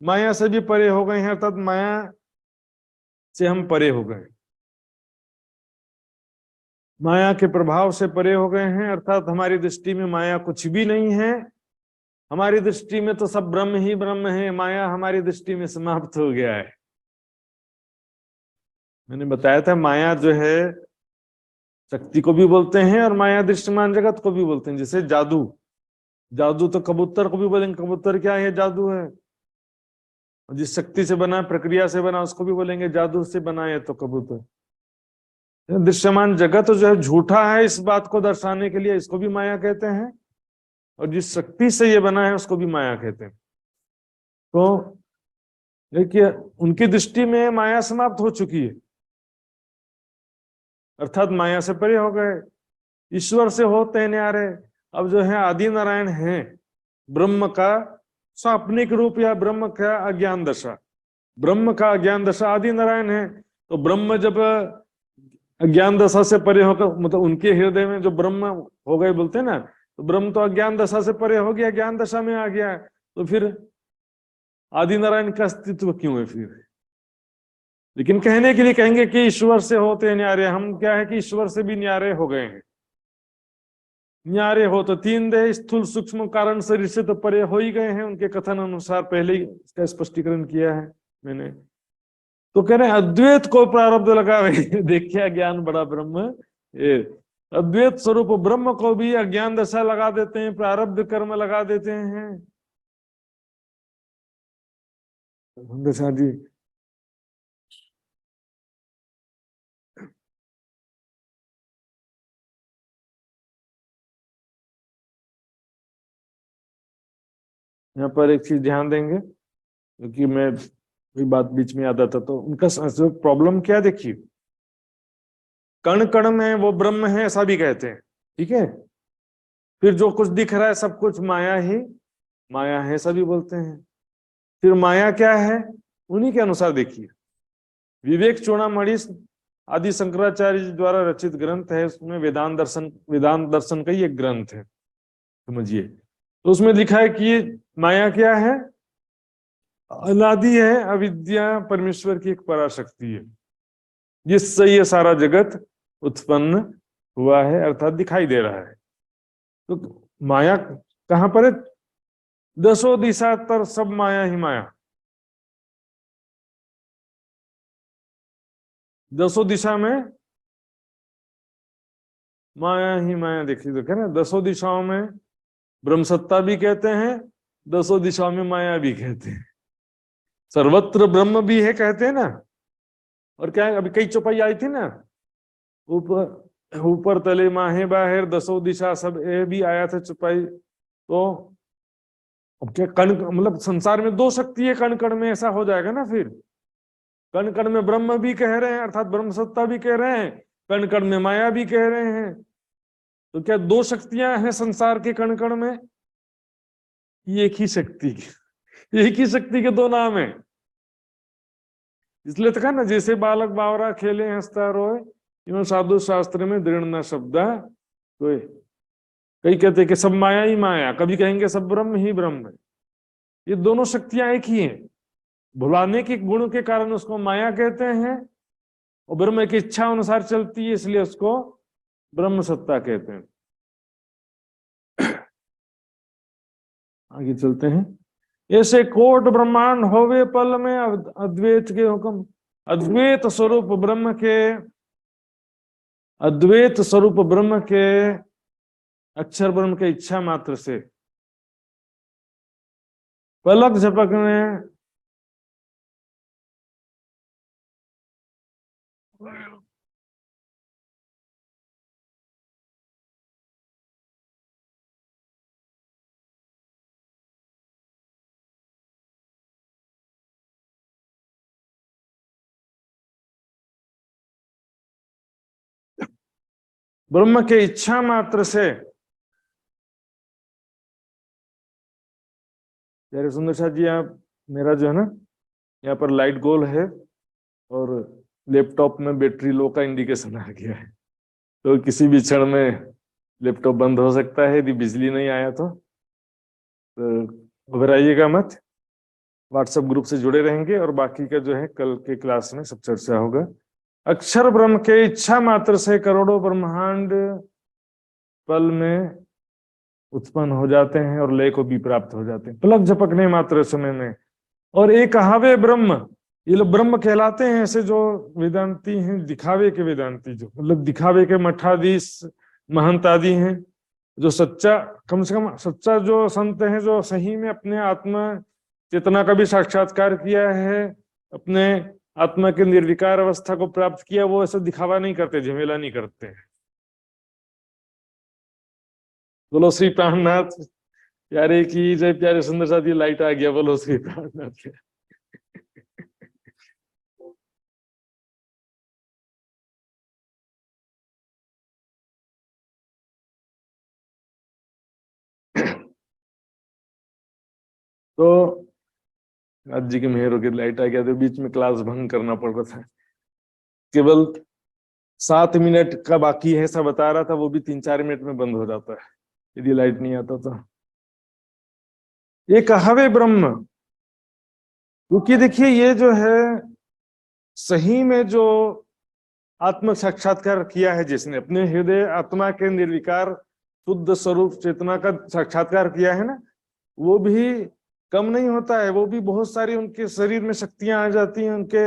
माया से भी परे हो गए हैं, अर्थात माया से हम परे हो गए, माया के प्रभाव से परे हो गए हैं। अर्थात हमारी दृष्टि में माया कुछ भी नहीं है, हमारी दृष्टि में तो सब ब्रह्म ही ब्रह्म है। माया हमारी दृष्टि में समाप्त हो गया है। मैंने बताया था माया जो है शक्ति को भी बोलते हैं और माया दृश्यमान जगत को भी बोलते हैं। जैसे जादू, जादू तो कबूतर को भी बोलेंगे कबूतर क्या है, जादू है। जिस शक्ति से बना, प्रक्रिया से बना, उसको भी बोलेंगे जादू से बना है तो कबूतर। दृश्यमान जगत जो है झूठा है, इस बात को दर्शाने के लिए इसको भी माया कहते हैं, और जिस शक्ति से ये बना है उसको भी माया कहते हैं। तो देखिए उनकी दृष्टि में माया समाप्त हो चुकी है, अर्थात माया से परे हो गए। ईश्वर से होते हैं न्यारे। अब जो है आदि नारायण है ब्रह्म का स्वाप्निक रूप या ब्रह्म का अज्ञान दशा, ब्रह्म का अज्ञान दशा आदि नारायण है। तो ब्रह्म जब अज्ञान दशा से परे होकर, मतलब उनके हृदय में जो ब्रह्म हो गए बोलते हैं ना, तो ब्रह्म तो अज्ञान दशा से परे हो गया, ज्ञान दशा में आ गया, तो फिर आदि नारायण का अस्तित्व क्यों है फिर? लेकिन कहने के लिए कहेंगे कि ईश्वर से होते हैं न्यारे। हम क्या है कि ईश्वर से भी न्यारे हो गए हैं। न्यारे हो तो तीन देह स्थूल सूक्ष्म कारण शरीर से तो परे हो ही गए हैं, उनके कथन अनुसार। पहले ही इसका स्पष्टीकरण किया है मैंने। तो कह रहे हैं अद्वैत को प्रारब्ध लगावे देखिए ज्ञान बड़ा ब्रह्म, ये अद्वैत स्वरूप ब्रह्म को भी अज्ञान दशा लगा देते हैं, प्रारब्ध कर्म लगा देते हैं। दशा जी यहाँ पर एक चीज ध्यान देंगे, क्योंकि मैं कोई बात बीच में याद आता, तो उनका प्रॉब्लम क्या देखिए, कण कण में वो ब्रह्म है ऐसा भी कहते हैं, ठीक है। फिर जो कुछ दिख रहा है सब कुछ माया ही माया है सभी बोलते हैं। फिर माया क्या है, उन्हीं के अनुसार देखिए, विवेक चूड़ामणि आदि शंकराचार्य जी द्वारा रचित ग्रंथ है, उसमें वेदांत दर्शन का ही एक ग्रंथ है समझिए। तो उसमें लिखा है कि माया क्या है, अनादि है, अविद्या परमेश्वर की एक पराशक्ति है, जिससे ये सारा जगत उत्पन्न हुआ है, अर्थात दिखाई दे रहा है। तो माया कहां पर है, दसों दिशा पर सब माया ही माया, दसों दिशा में माया ही माया। देखिए तो क्या ना, दसों दिशाओं में ब्रह्म सत्ता भी कहते हैं, दसों दिशाओं में माया भी कहते हैं, सर्वत्र ब्रह्म भी है कहते हैं ना। और क्या है, अभी कई चौपाई आई थी ना, ऊपर ऊपर तले माहे बाहर दसों दिशा सब, ये भी आया था चौपाई। तो अब क्या कण, मतलब संसार में दो शक्ति है, कण कण में ऐसा हो जाएगा ना फिर। कण कण में ब्रह्म भी कह रहे हैं अर्थात ब्रह्म सत्ता भी कह रहे हैं, कण कण में माया भी कह रहे हैं। तो क्या दो शक्तियां हैं संसार के कण कण में? एक ही शक्ति, एक ही शक्ति के दो नाम है। इसलिए तो कहा ना, जैसे बालक बावरा खेले हंसता रोए, इवन साधु शास्त्र में दृढ़ न शब्दा कोई। कई कहते कि सब माया ही माया, कभी कहेंगे सब ब्रह्म ही ब्रह्म है। ये दोनों शक्तियां एक ही हैं, भुलाने के गुण के कारण उसको माया कहते हैं, और ब्रह्म की इच्छा अनुसार चलती है इसलिए उसको ब्रह्म सत्ता कहते हैं। आगे चलते हैं। ऐसे कोट ब्रह्मांड होवे पल में अद्वैत के हुक्म, अद्वैत स्वरूप ब्रह्म के, अद्वैत स्वरूप ब्रह्म के अक्षर ब्रह्म के इच्छा मात्र से पलक झपकने ब्रह्म के इच्छा मात्र से, यार सुंदर शाह जी, आप मेरा जो है ना, यहाँ पर लाइट गोल है और लैपटॉप में बैटरी लो का इंडिकेशन आ गया है, तो किसी भी क्षण में लैपटॉप बंद हो सकता है यदि बिजली नहीं आया तो घबराइएगा मत। व्हाट्सएप ग्रुप से जुड़े रहेंगे और बाकी का जो है कल के क्लास में सब चर्चा होगा। अक्षर ब्रह्म के इच्छा मात्र से करोड़ों ब्रह्मांड पल में उत्पन्न हो जाते हैं और लय को भी प्राप्त हो जाते हैं, पलक झपकने मात्र समय में। और एक कहावे ब्रह्म, ये लोग ब्रह्म कहलाते हैं ऐसे जो वेदांती हैं, दिखावे के वेदांती, जो मतलब दिखावे के मठाधीश महंत आदि हैं। जो सच्चा, कम से कम सच्चा जो संत हैं, जो सही में अपने आत्मा चेतना का भी साक्षात्कार किया है, अपने आत्मा के निर्विकार अवस्था को प्राप्त किया, वो ऐसा दिखावा नहीं करते, झमेला नहीं करते हैं। बोलो श्री प्राणनाथ प्यारे की जय। प्यारे सुंदर साथी लाइट आ गया, बोलो श्री प्राणनाथ। तो आज जी की मेहर होगी लाइट आ गया, तो बीच में क्लास भंग करना पड़ रहा था। केवल 7 मिनट का बाकी है ऐसा बता रहा था, वो भी 3-4 मिनट में बंद हो जाता है यदि लाइट नहीं आता तो। ये कहावे ब्रह्म, क्योंकि देखिए ये जो है सही में जो आत्म साक्षात्कार किया है, जिसने अपने हृदय आत्मा के निर्विकार शुद्ध स्वरूप चेतना का साक्षात्कार किया है ना, वो भी कम नहीं होता है। वो भी बहुत सारी उनके शरीर में शक्तियां आ जाती हैं, उनके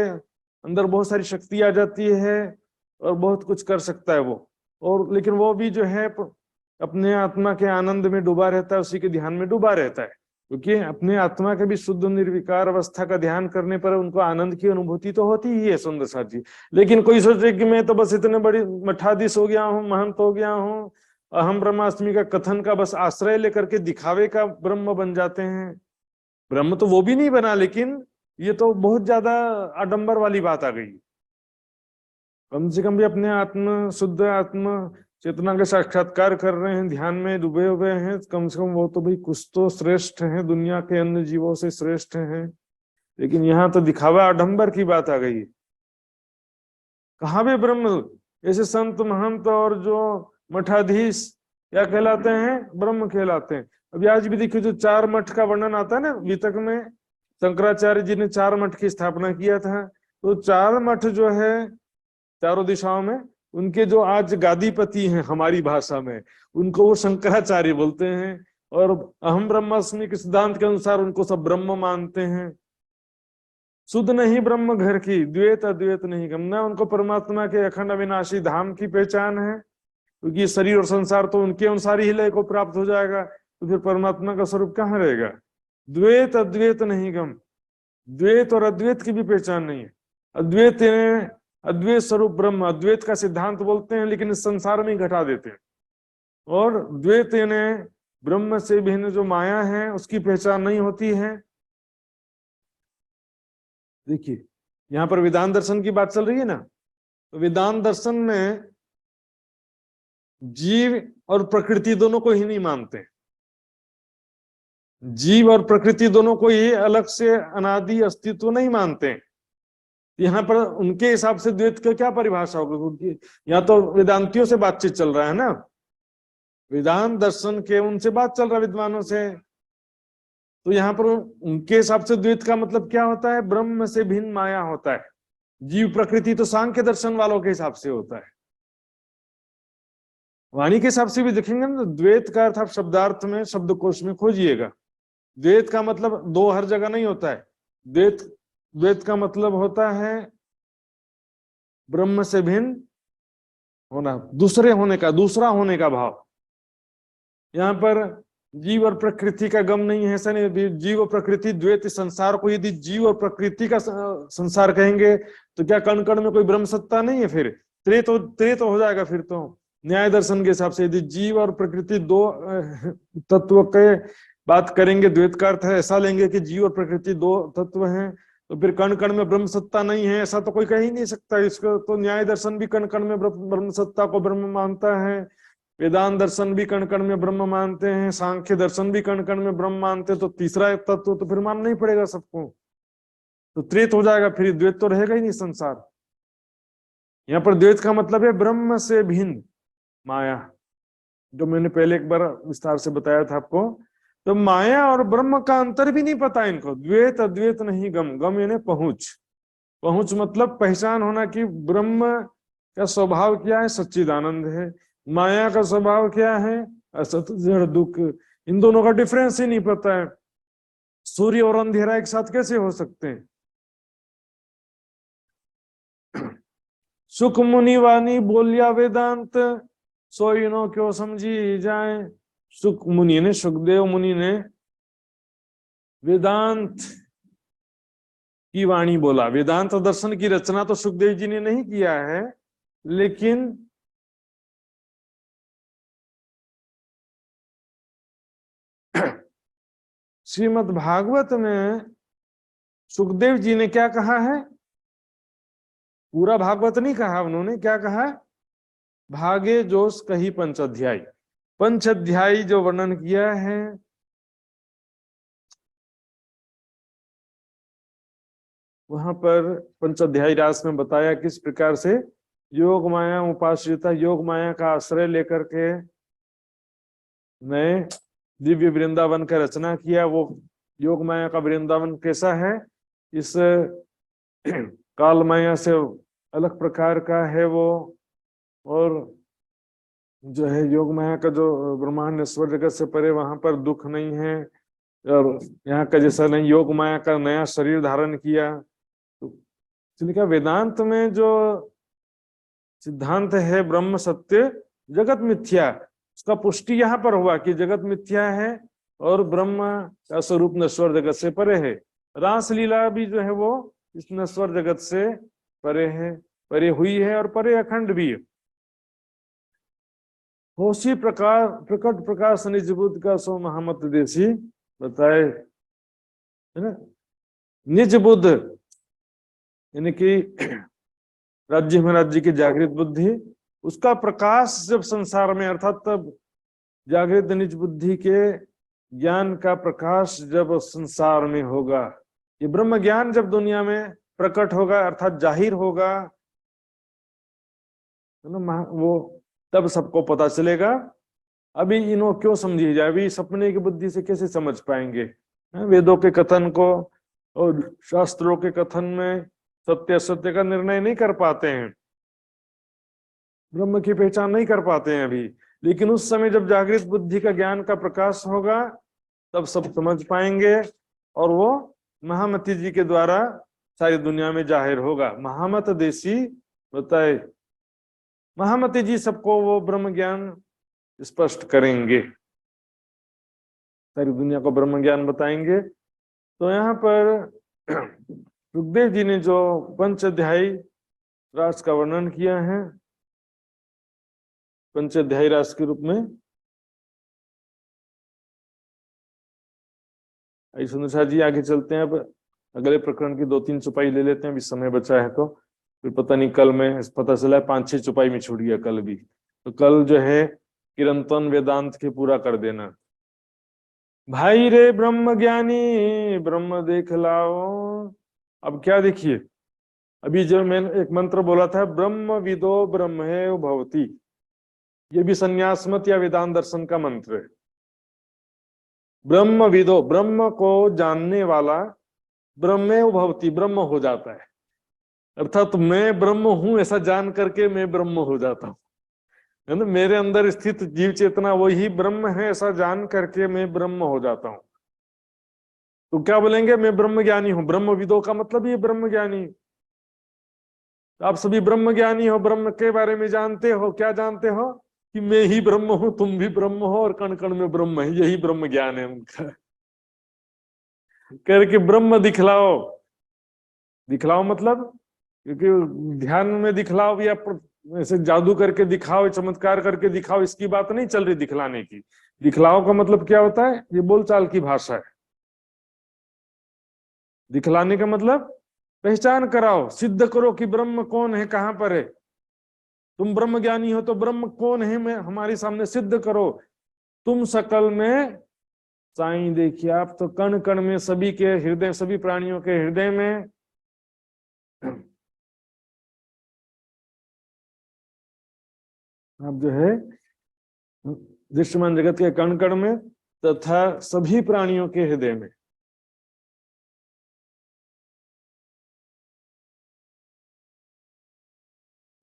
अंदर बहुत सारी शक्ति आ जाती है और बहुत कुछ कर सकता है वो। और लेकिन वो भी जो है अपने आत्मा के आनंद में डूबा रहता है, उसी के ध्यान में डूबा रहता है, क्योंकि अपने आत्मा के भी शुद्ध निर्विकार अवस्था का ध्यान करने पर उनको आनंद की अनुभूति तो होती ही है सुंदर साथ जी। लेकिन कोई सोचे कि मैं तो बस इतने बड़ी मठाधीश हो गया हूँ, महंत हो गया हूँ, अहम ब्रह्मास्मि का कथन का बस आश्रय लेकर के दिखावे का ब्रह्म बन जाते हैं। ब्रह्म तो वो भी नहीं बना, लेकिन ये तो बहुत ज्यादा आडंबर वाली बात आ गई। कम से कम भी अपने आत्म शुद्ध आत्म चेतना के साक्षात्कार कर रहे हैं, ध्यान में डूबे हुए हैं, कम से कम वो तो भाई कुछ तो श्रेष्ठ हैं, दुनिया के अन्य जीवों से श्रेष्ठ हैं। लेकिन यहाँ तो दिखावा आडंबर की बात आ गई। कहाँ भी ब्रह्म, ऐसे संत महंत और जो मठाधीश क्या कहलाते हैं, ब्रह्म कहलाते हैं। अभी आज भी देखिए जो 4 मठ का वर्णन आता है ना वितक में, शंकराचार्य जी ने 4 मठ की स्थापना किया था। तो 4 मठ जो है चारों दिशाओं में, उनके जो आज गादीपति हैं हमारी भाषा में, उनको वो शंकराचार्य बोलते हैं। और अहम ब्रह्मास्मि के सिद्धांत के अनुसार उनको सब ब्रह्म मानते हैं। शुद्ध नहीं ब्रह्म घर की, द्वैत अद्वैत नहीं गम, ना उनको परमात्मा के अखंड अविनाशी धाम की पहचान है, क्योंकि शरीर और संसार तो उनके अनुसार ही लय को प्राप्त हो जाएगा, तो फिर परमात्मा का स्वरूप कहाँ रहेगा। द्वैत अद्वैत नहीं गम, द्वैत और अद्वैत की भी पहचान नहीं है। अद्वैत अद्वैत स्वरूप ब्रह्म, अद्वैत का सिद्धांत बोलते हैं, लेकिन इस संसार में ही घटा देते हैं। और द्वैत ब्रह्म से भिन्न जो माया है उसकी पहचान नहीं होती है। देखिए यहाँ पर वेदांत दर्शन की बात चल रही है ना, तो वेदांत दर्शन में जीव और प्रकृति दोनों को ही नहीं मानते। जीव और प्रकृति दोनों को ही अलग से अनादि अस्तित्व नहीं मानते। यहाँ पर उनके हिसाब से द्वैत की क्या परिभाषा होगी, क्योंकि यहाँ तो वेदांतियों से बातचीत चल रहा है ना, वेदांत दर्शन के उनसे बात चल रहा है विद्वानों से। तो यहाँ पर उनके हिसाब से द्वैत का मतलब क्या होता है, ब्रह्म से भिन्न माया होता है। जीव प्रकृति तो सांख्य दर्शन वालों के हिसाब से होता है। वाणी के हिसाब से भी देखेंगे ना, द्वैत का अर्थ आप शब्दार्थ में शब्दकोश में खोजिएगा। द्वैत का मतलब दो हर जगह नहीं होता है। द्वैत का मतलब होता है ब्रह्म से भिन्न होना, दूसरे होने का, दूसरा होने का भाव। यहाँ पर जीव और प्रकृति का गम नहीं है, ऐसा नहीं। जीव और प्रकृति द्वैत संसार को यदि जीव और प्रकृति का संसार कहेंगे तो क्या कण कण में कोई ब्रह्म सत्ता नहीं है, फिर त्रेत हो जाएगा। फिर तो न्याय दर्शन के हिसाब से यदि जीव और प्रकृति दो तत्व के बात करेंगे, द्वैत का अर्थ है ऐसा लेंगे कि जीव और प्रकृति दो तत्व हैं, तो फिर कण कण में ब्रह्म सत्ता नहीं है, ऐसा तो कोई कह ही नहीं सकता। इसको तो न्याय दर्शन भी कण कण में ब्रह्म सत्ता को ब्रह्म मानता है, वेदांत दर्शन भी कण कण में ब्रह्म मानते हैं, सांख्य दर्शन भी कण कण में ब्रह्म मानते हैं। तो तीसरा एक तत्व तो फिर मानना ही पड़ेगा सबको, तो त्रेत हो जाएगा, फिर द्वैत तो रहेगा ही नहीं संसार। यहाँ पर द्वैत का मतलब है ब्रह्म से भिन्न माया, जो मैंने पहले एक बार विस्तार से बताया था आपको। तो माया और ब्रह्म का अंतर भी नहीं पता इनको। द्वैत अद्वैत नहीं गम, गम यानी पहुंच, पहुंच मतलब पहचान होना कि ब्रह्म का स्वभाव क्या है, सच्चिदानंद है, माया का स्वभाव क्या है, असत जड़ दुख। इन दोनों का डिफरेंस ही नहीं पता है। सूर्य और अंधेरा एक साथ कैसे हो सकते हैं। सुख मुनि वाणी बोलिया वेदांत, सोई नो क्यों समझी जाए। सुख मुनि ने, सुखदेव मुनि ने वेदांत की वाणी बोला। वेदांत दर्शन की रचना तो सुखदेव जी ने नहीं किया है, लेकिन श्रीमद् भागवत में सुखदेव जी ने क्या कहा है, पूरा भागवत नहीं कहा उन्होंने, क्या कहा, भागे जोश कही पंचाध्यायी। पंचाध्यायी जो वर्णन किया है वहां पर पंचाध्यायी रास में बताया किस प्रकार से योग माया उपाश्रिता योग माया का आश्रय लेकर के नए दिव्य वृंदावन का रचना किया। वो योग माया का वृंदावन कैसा है, इस काल माया से अलग प्रकार का है वो। और जो है योग माया का जो ब्रह्मांड स्वर जगत से परे, वहां पर दुख नहीं है और यहाँ का जैसा नहीं। योग माया का नया शरीर धारण किया। तो इसलिए क्या वेदांत में जो सिद्धांत है ब्रह्म सत्य जगत मिथ्या, उसका पुष्टि यहाँ पर हुआ कि जगत मिथ्या है और ब्रह्म का स्वरूप नश्वर जगत से परे है। रासलीला भी जो है वो इस नश्वर जगत से परे है, परे हुई है और परे अखंड भी है। होशी प्रकार प्रकट प्रकाश निज बुद्ध का सो महामत देसी बताए, है ना। निज बुद्ध यानी कि राज्य में राज्य की जागृत बुद्धि, उसका प्रकाश जब संसार में, अर्थात तब जागृत निज बुद्धि के ज्ञान का प्रकाश जब संसार में होगा, ये ब्रह्म ज्ञान जब दुनिया में प्रकट होगा अर्थात जाहिर होगा, है ना, वो तब सबको पता चलेगा। अभी इन्हों क्यों समझी जाए, अभी सपने की बुद्धि से कैसे समझ पाएंगे। वेदों के कथन को और शास्त्रों के कथन में सत्य असत्य का निर्णय नहीं कर पाते हैं, ब्रह्म की पहचान नहीं कर पाते हैं अभी। लेकिन उस समय जब जागृत बुद्धि का ज्ञान का प्रकाश होगा तब सब समझ पाएंगे और वो महामती जी के द्वारा सारी दुनिया में जाहिर होगा। महामत देसी बताए, महामती जी सबको वो ब्रह्म ज्ञान स्पष्ट करेंगे, सारी दुनिया को ब्रह्म ज्ञान बताएंगे। तो यहाँ पर सुखदेव जी ने जो पंचाध्यायी रास का वर्णन किया है पंचाध्यायी रास के रूप में, सुंदर जी आगे चलते हैं। अब अगले प्रकरण की 2-3 चुपाई ले लेते हैं, अभी समय बचा है तो फिर पता नहीं, कल में पता चला 5-6 चुपाई में छूट गया कल भी, तो कल जो है किरंतन वेदांत के पूरा कर देना। भाई रे ब्रह्म ज्ञानी ब्रह्म देख लाओ। अब क्या देखिए, अभी जो मैंने एक मंत्र बोला था, ब्रह्म विदो ब्रह्मेव भवति, ये भी संन्यास मत या वेदांत दर्शन का मंत्र है। ब्रह्म विदो, ब्रह्म को जानने वाला, ब्रह्मेव भवति, ब्रह्म हो जाता है। अर्थात तो मैं ब्रह्म हूं ऐसा जान करके मैं ब्रह्म हो जाता हूं, है ना। मेरे अंदर स्थित जीव चेतना वही ब्रह्म है ऐसा जान करके मैं ब्रह्म हो जाता हूं। तो क्या बोलेंगे, मैं ब्रह्म ज्ञानी हूं। ब्रह्म विदो का मतलब ये ब्रह्म ज्ञानी। आप सभी ब्रह्म ज्ञानी हो, ब्रह्म के बारे में जानते हो। क्या जानते हो कि मैं ही ब्रह्म हूं, तुम भी ब्रह्म हो और कण कण में ब्रह्म है, यही ब्रह्म ज्ञान है उनका। करके ब्रह्म दिखलाओ, दिखलाओ मतलब क्योंकि ध्यान में दिखलाओ या ऐसे जादू करके दिखाओ, चमत्कार करके दिखाओ, इसकी बात नहीं चल रही दिखलाने की। दिखलाओ का मतलब क्या होता है, ये बोलचाल की भाषा है। दिखलाने का मतलब पहचान कराओ, सिद्ध करो कि ब्रह्म कौन है, कहां पर है। तुम ब्रह्म ज्ञानी हो तो ब्रह्म कौन है मैं हमारे सामने सिद्ध करो। तुम सकल में साईं देखिए, आप तो कण कण में, सभी के हृदय, सभी प्राणियों के हृदय में आप जो है दृश्यमान जगत के कण कण में तथा सभी प्राणियों के हृदय में।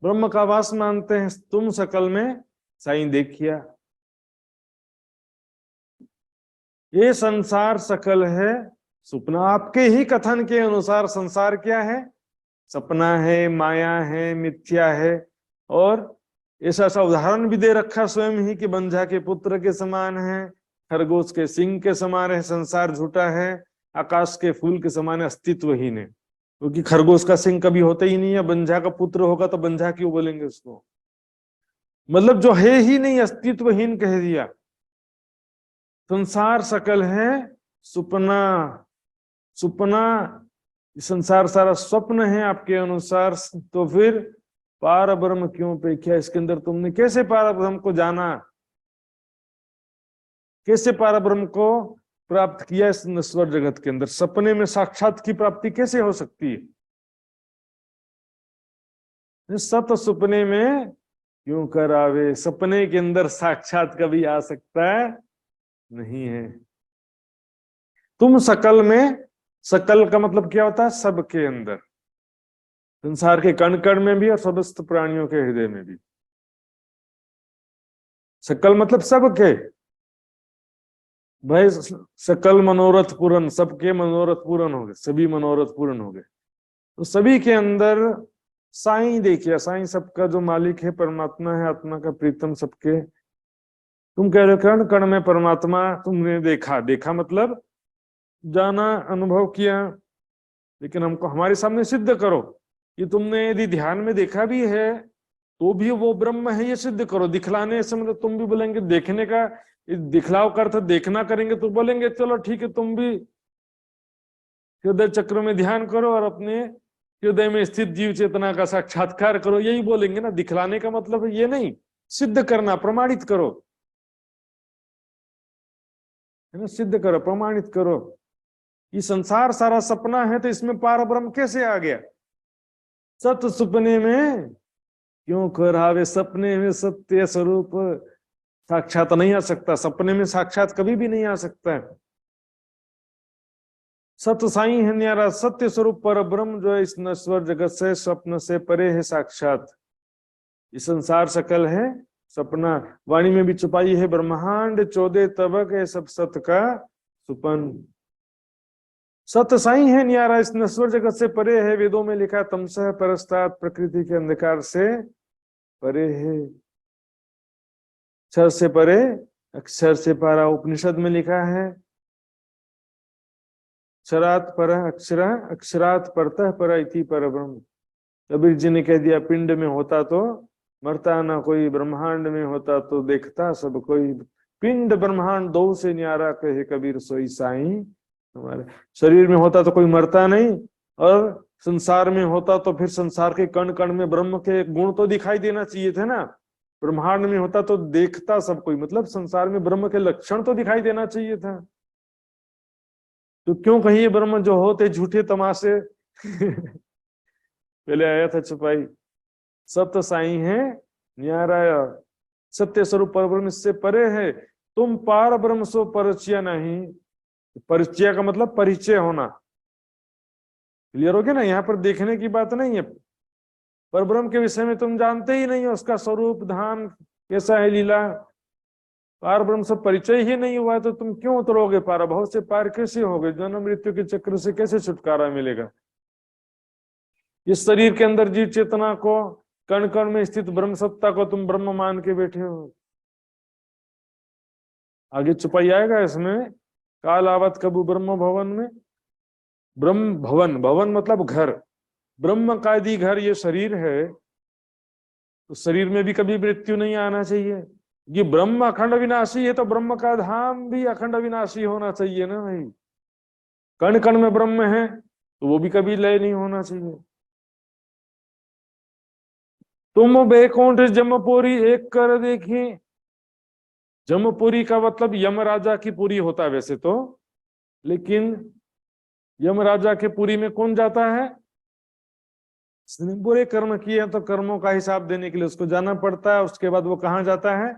ब्रह्म का वास मानते हैं तुम सकल में साईं देखिया। ये संसार सकल है सपना। आपके ही कथन के अनुसार संसार क्या है, सपना है, माया है, मिथ्या है। और ऐसा उदाहरण भी दे रखा स्वयं ही कि बंझा के पुत्र के समान है, खरगोश के सिंह के समान है, संसार झूठा है, आकाश के फूल के समान है, अस्तित्वहीन है। क्योंकि खरगोश का सिंह कभी होता ही नहीं है, बंझा का पुत्र होगा तो बंझा क्यों बोलेंगे उसको, मतलब जो है ही नहीं, अस्तित्वहीन कह दिया। संसार सकल है सुपना, सुपना, संसार सारा स्वप्न है आपके अनुसार। तो फिर पार ब्रह्म क्यों पेख्या, इसके अंदर तुमने कैसे पार ब्रह्म को जाना, कैसे पार ब्रह्म को प्राप्त किया इस नश्वर जगत के अंदर, सपने में साक्षात की प्राप्ति कैसे हो सकती है? सत सपने में क्यों कर आवे, सपने के अंदर साक्षात कभी आ सकता है नहीं है। तुम सकल में, सकल का मतलब क्या होता है? सबके अंदर, संसार के कण कण में भी और समस्त प्राणियों के हृदय में भी। सकल मतलब सबके, भाई सकल मनोरथ पूर्ण, सबके मनोरथ पूर्ण हो गए, सभी मनोरथ पूर्ण हो गए। तो सभी के अंदर साईं देखिए, साईं सबका जो मालिक है, परमात्मा है, आत्मा का प्रीतम सबके। तुम कह रहे हो कण कण में परमात्मा तुमने देखा, देखा मतलब जाना, अनुभव किया, लेकिन हमको हमारे सामने सिद्ध करो कि तुमने यदि ध्यान में देखा भी है तो भी वो ब्रह्म है, ये सिद्ध करो। दिखलाने से मतलब तुम भी बोलेंगे देखने का, दिखलाव का अर्थ देखना करेंगे तो बोलेंगे चलो ठीक है, तुम भी हृदय चक्र में ध्यान करो और अपने हृदय में स्थित जीव चेतना का साक्षात्कार करो, यही बोलेंगे ना। दिखलाने का मतलब ये नहीं, सिद्ध करना, प्रमाणित करो, है ना, सिद्ध करो, प्रमाणित करो। ये संसार सारा सपना है तो इसमें पार ब्रह्म कैसे आ गया? सत सपने में क्यों करावे, सपने में सत्य स्वरूप साक्षात नहीं आ सकता, सपने में साक्षात कभी भी नहीं आ सकता है। सत साई है न्यारा, सत्य स्वरूप पर ब्रह्म जो है इस नश्वर जगत से, स्वप्न से परे है साक्षात। ये संसार सकल है सपना, वाणी में भी छुपाई है ब्रह्मांड 14 तबक है, सब सत का सुपन। सत साई है न्यारा, इस नश्वर जगत से परे है। वेदों में लिखा तमसः परस्तात्, प्रकृति के अंधकार से परे है। क्षर से परे, अक्षर से पारा। उपनिषद में लिखा है क्षरात् पर अक्षरा, अक्षरात् परतः पर इति परब्रह्म। कबीर जी ने कह दिया पिंड में होता तो मरता ना कोई, ब्रह्मांड में होता तो देखता सब कोई। पिंड ब्रह्मांड दो से न्यारा, कहे कबीर सोई साईं हमारे। शरीर में होता तो कोई मरता नहीं, और संसार में होता तो फिर संसार के कण कण में ब्रह्म के गुण तो दिखाई देना चाहिए थे ना। ब्रह्मांड में होता तो देखता सब कोई, मतलब संसार में ब्रह्म के लक्षण तो दिखाई देना चाहिए था। तो क्यों कहिए ब्रह्म जो होते झूठे तमाशे पहले आया था छुपाई। सत्य साई है न्यारा, सत्य स्वरूप परब्रह्म इससे परे है। तुम पार ब्रह्म सो परिचय नहीं। परिचय का मतलब परिचय होना, क्लियर हो गया ना। यहाँ पर देखने की बात नहीं है, परब्रह्म के विषय में तुम जानते ही नहीं हो, उसका स्वरूप धाम कैसा है, लीला। पार ब्रह्म से परिचय ही नहीं हुआ तो तुम क्यों उतरोगे पार? भाव से पार कैसे होगे? जन्म मृत्यु के चक्र से कैसे छुटकारा मिलेगा? इस शरीर के अंदर जीव चेतना को, कण कण में स्थित ब्रह्म सत्ता को तुम ब्रह्म मान के बैठे हो। आगे छुपाई आएगा इसमें, काल आवत कबू ब्रह्म भवन में। ब्रह्म भवन, भवन मतलब घर, ब्रह्म का यदि घर ये शरीर है तो शरीर में भी कभी मृत्यु नहीं आना चाहिए। ये ब्रह्म अखंड विनाशी है तो ब्रह्म का धाम भी अखंड विनाशी होना चाहिए ना भाई। कण कण में ब्रह्म है तो वो भी कभी लय नहीं होना चाहिए। तुम बैकुंठ जमपुरी एक कर देखी। जमपुरी का मतलब यम राजा की पुरी होता है वैसे तो, लेकिन यम राजा के पुरी में कौन जाता है? बुरे कर्म किए तो कर्मों का हिसाब देने के लिए उसको जाना पड़ता है। उसके बाद वो कहाँ जाता है?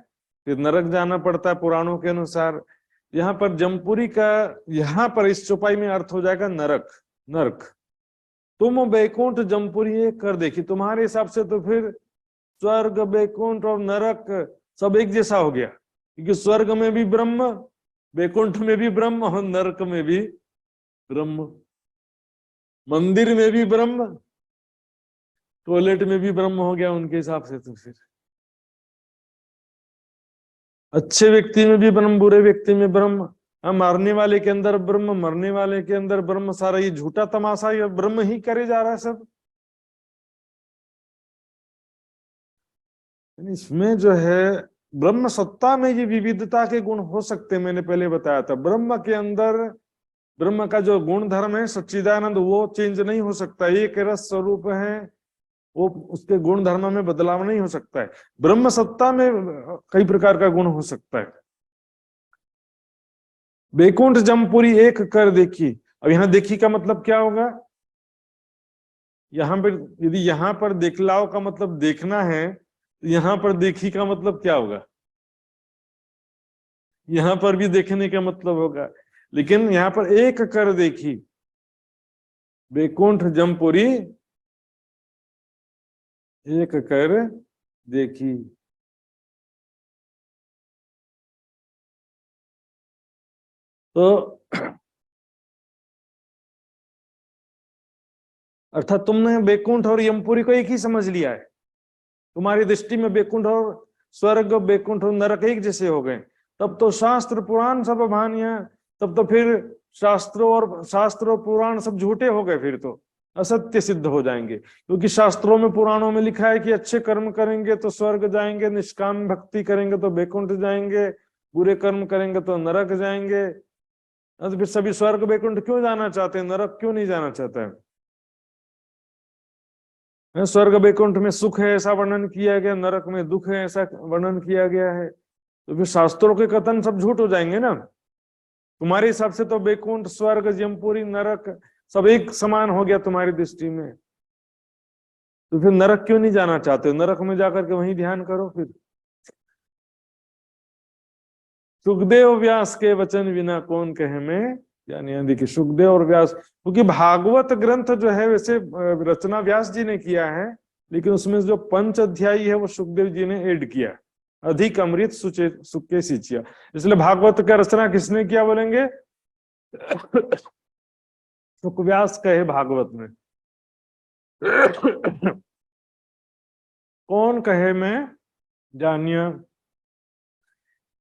फिर नरक जाना पड़ता है पुराणों के अनुसार। यहाँ पर जमपुरी का, यहाँ पर इस चौपाई में अर्थ हो जाएगा नरक, नरक। तुम बैकुंठ जमपुरी एक कर देखी, तुम्हारे हिसाब से तो फिर स्वर्ग, बैकुंठ और नरक सब एक जैसा हो गया, क्योंकि स्वर्ग में भी ब्रह्म, बैकुंठ में भी ब्रह्म और नरक में भी ब्रह्म, मंदिर में भी ब्रह्म, टॉयलेट में भी ब्रह्म हो गया उनके हिसाब से। तो फिर अच्छे व्यक्ति में भी ब्रह्म, बुरे व्यक्ति में ब्रह्म, मारने वाले के अंदर ब्रह्म, मरने वाले के अंदर ब्रह्म। सारा ये झूठा तमाशा ये ब्रह्म ही करे जा रहा है सब। इसमें जो है ब्रह्म सत्ता में ये विविधता के गुण हो सकते, मैंने पहले बताया था। ब्रह्म के अंदर ब्रह्म का जो गुण धर्म है सच्चिदानंद, वो चेंज नहीं हो सकता। एक रस स्वरूप है, वो उसके गुण धर्म में बदलाव नहीं हो सकता है। ब्रह्म सत्ता में कई प्रकार का गुण हो सकता है। वैकुंठ जमपुरी एक कर देखी। अब यहाँ देखी का मतलब क्या होगा? यहाँ पर यदि यहाँ पर देखलाओ का मतलब देखना है, तो यहाँ पर देखी का मतलब क्या होगा? यहाँ पर भी देखने का मतलब होगा, लेकिन यहाँ पर एक कर देखी, वैकुंठ जमपुरी एक कर देखी। तो अर्थात तुमने वैकुंठ और यमपुरी को एक ही समझ लिया है। तुम्हारी दृष्टि में वैकुंठ और स्वर्ग, वैकुंठ और नरक एक जैसे हो गए। तब तो शास्त्र पुराण सब भानिया, तब तो फिर शास्त्र और पुराण सब झूठे हो गए, फिर तो असत्य सिद्ध हो जाएंगे। क्योंकि शास्त्रों में, पुराणों में लिखा है कि अच्छे कर्म करेंगे तो स्वर्ग जाएंगे, निष्काम भक्ति करेंगे तो वैकुंठ जाएंगे, बुरे कर्म करेंगे तो नरक जाएंगे। तो फिर सभी स्वर्ग वैकुंठ क्यों जाना चाहते हैं, नरक क्यों नहीं जाना चाहता है? स्वर्ग वैकुंठ में सुख है ऐसा वर्णन किया गया, नरक में दुख है ऐसा वर्णन किया गया है। तो फिर शास्त्रों के कथन सब झूठ हो जाएंगे ना। तुम्हारे हिसाब से तो वैकुंठ, स्वर्ग, यमपुरी, नरक सब एक समान हो गया तुम्हारी दृष्टि में। तो फिर नरक क्यों नहीं जाना चाहते? नरक में जाकर के वहीं ध्यान करो फिर। सुखदेव व्यास के वचन बिना कौन कहे मैं ज्ञानी। देखिए सुखदेव और व्यास, क्योंकि भागवत ग्रंथ जो है वैसे रचना व्यास जी ने किया है, लेकिन उसमें जो पंच अध्यायी है वो सुखदेव जी ने ऐड किया। अधिक अमृत सुखे सिंचिया, इसलिए भागवत का रचना किसने किया बोलेंगे? सुख व्यास कहे भागवत में। कौन कहे मैं जानिया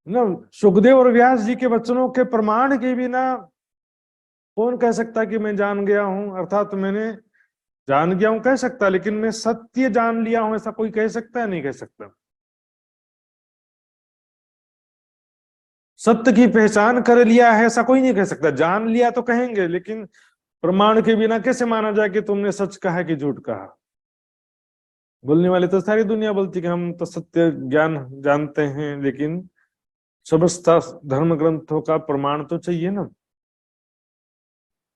ना। सुखदेव और व्यास जी के वचनों के प्रमाण के बिना कौन कह सकता कि मैं जान गया हूं? अर्थात मैंने जान गया हूं कह सकता, लेकिन मैं सत्य जान लिया हूं ऐसा कोई कह सकता है? नहीं कह सकता। सत्य की पहचान कर लिया है ऐसा कोई नहीं कह सकता। जान लिया तो कहेंगे, लेकिन प्रमाण के बिना कैसे माना जाए कि तुमने सच कहा कि झूठ कहा? बोलने वाले तो सारी दुनिया बोलती कि हम तो सत्य ज्ञान जानते हैं, लेकिन समस्त धर्म ग्रंथों का प्रमाण तो चाहिए ना।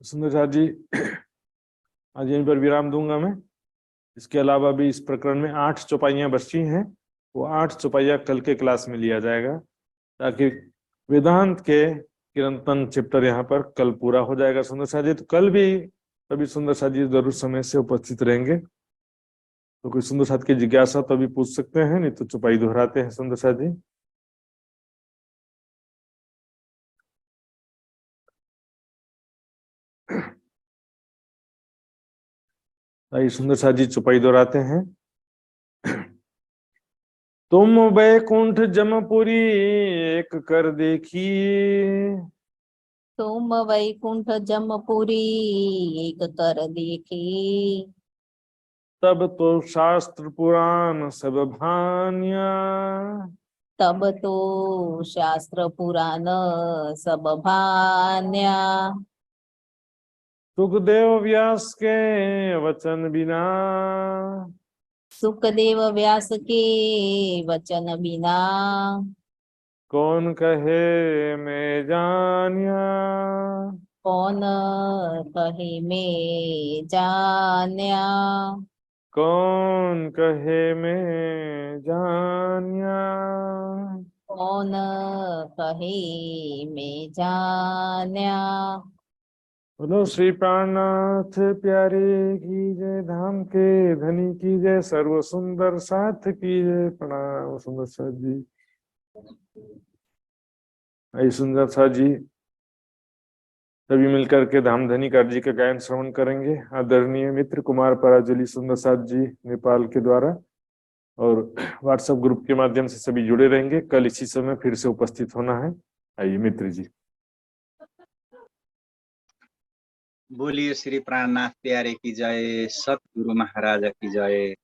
सुंदर जी, आज यहीं पर विराम दूंगा मैं। इसके अलावा भी इस प्रकरण में 8 चौपाइयां बची हैं, वो 8 चौपाइयां कल के क्लास में लिया जाएगा, ताकि वेदांत के किरंतन चैप्टर यहाँ पर कल पूरा हो जाएगा। सुंदर शाह जी, तो कल भी सभी सुंदर शाह जी जरूर समय से उपस्थित रहेंगे। तो कोई सुंदर शाह की जिज्ञासा तो अभी पूछ सकते हैं, नहीं तो चौपाई दोहराते हैं सुंदर शाह जी। आइए सुंदर शाह जी चौपाई दोहराते हैं। तुम वैकुंठ जमपुरी एक कर देखी, तुम वैकुंठ जमपुरी एक कर देखी, तब तो शास्त्र पुराण सब भान्या, तब तो शास्त्र पुराण सब भान्या। सुखदेव व्यास के वचन बिना, सुखदेव व्यास के वचन बिना, कौन कहे मैं जानिया। कौन कहे मैं जान्या, कौन कहे मैं जानिया। कौन कहे मैं जान्या। बोलो श्री प्राणनाथ प्यारे की जय, धाम के धनी की जय, सर्व सुंदर साथ की जय। प्रणाम सुंदर साथ जी। आई सुंदर साथ जी, सभी मिलकर के धाम धनी कार जी का गायन श्रवण करेंगे। आदरणीय मित्र कुमार पराजली सुंदर साथ जी नेपाल के द्वारा, और व्हाट्सएप ग्रुप के माध्यम से सभी जुड़े रहेंगे। कल इसी समय फिर से उपस्थित होना है। आइए मित्र जी। बोलिए श्री प्राणनाथ प्यारे की जय, सतगुरु महाराज की जय।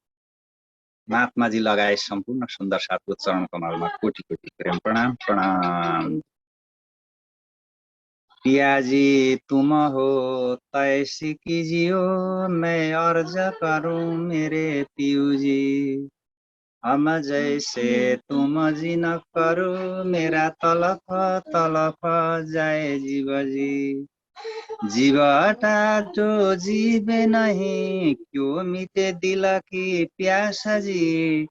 महात्मा जी लगाए संपूर्ण सुंदर साथको चरण कमलमा कोटि कोटि प्रेम प्रणाम प्रणाम। पियाजी तुम हो तैसी कीजियो, मैं अर्ज करूं मेरे पियूजी। हम जैसे तुम जी न करो, मेरा तलफ जाए जीव जी। जीवटा जो जीवे नहीं, क्यों मिटे दिल की प्यास जी।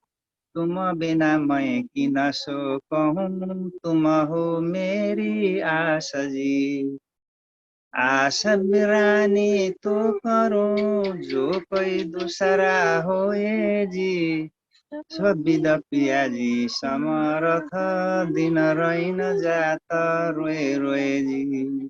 तुम बिना मैं किन सो कहूँ, तुम हो मेरी आस जी। आशा बिरानी तो करूं, जो कोई दूसरा हो ये जी। सबिद पिया जी समरथ, दिन रही न जाता रोए रोए जी।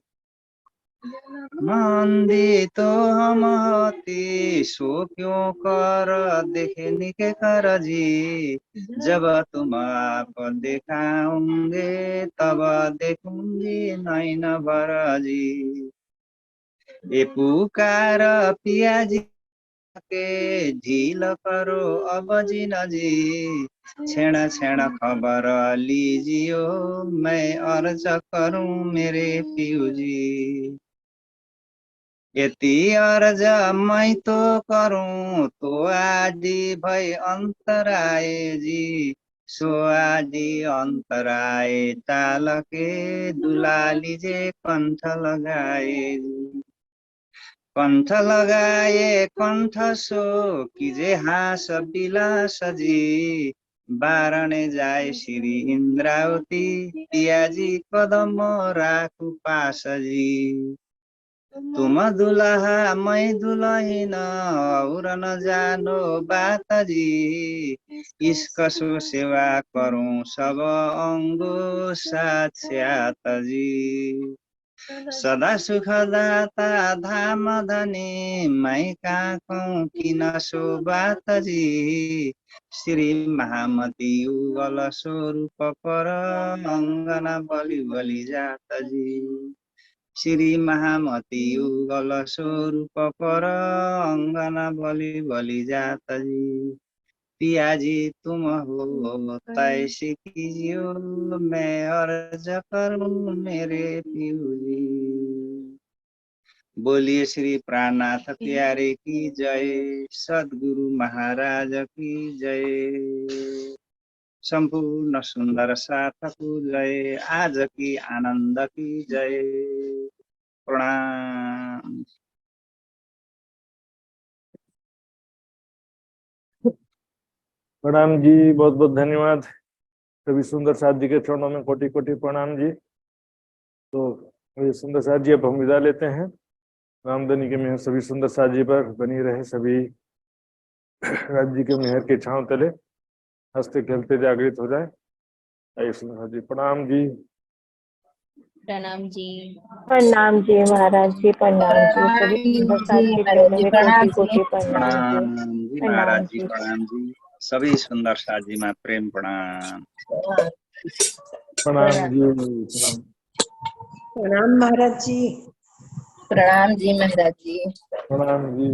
मंदी तो हम होती, सो क्यों कर देखे निके कर जी। जब तुम आप दिखाओगे, तब देखूंगी नैन भर जी। ये पुकार पिया जी के, झील करो अब जी न जी। छेड़ छेड़ खबर लीजियो, मैं अर्ज करूं मेरे पियू जी। यति अर्ज मैं तो करूं, तो आदि भई अंतराय जी। सो आदि अंतराय टाल के, दुलाली जे कंठ लगाए जी। कंठ लगाए कंठ सो, कीजे हास बिलास जी। बारणे जाए श्री इंद्रावती, पियाजी कदम राखु पास जी। तुम दुल्हा मैं दुल्हन, और न जानो बात जी। इसकसो सेवा करूं सब अंगो साक्षात जी। सदा सुखदाता धाम धनी, मैं काकूं किन सो बात जी। श्री महामती युगल स्वरूप पर, अंगना बलि बलि जात जी। श्री महामती युगल स्वरूप पर, अंगना बलि बलि जात जी। पियाजी तुम हो तैसे कीजियो, मैं अर्ज करूं मेरे पियू जी। बोलिए श्री प्राणनाथ प्यारे की जय, सद्गुरु महाराज की जय। संपूर्ण सुंदर साथ को जय, आज की आनंद की जय। प्रणाम। प्रणाम जी, बहुत बहुत धन्यवाद। सभी सुंदर साथ जी के चरणों में कोटि कोटि प्रणाम जी। तो ये सुंदर साथ जी, अब हम विदा लेते हैं। रामधनी के मेहर सभी सुंदर साथ जी पर बनी रहे, सभी राज जी के मेहर के छांव तले हंसते खेलते जागृत हो जाए। आइए सुंदर साथ जी, प्रणाम जी। प्रणाम जी। प्रणाम जी महाराज जी, प्रणाम जी। सभी सुंदर साथ के चरणों में कोटि कोटि प्रणाम जी। प्रणाम जी महाराज प्रणाम जी, जी। प्रणाम जी। सभी सुंदर साथ जी में प्रेम प्रणाम। प्रणाम जी, प्रणाम। प्रणाम महाराज जी। प्रणाम जी महाराज जी। प्रणाम जी।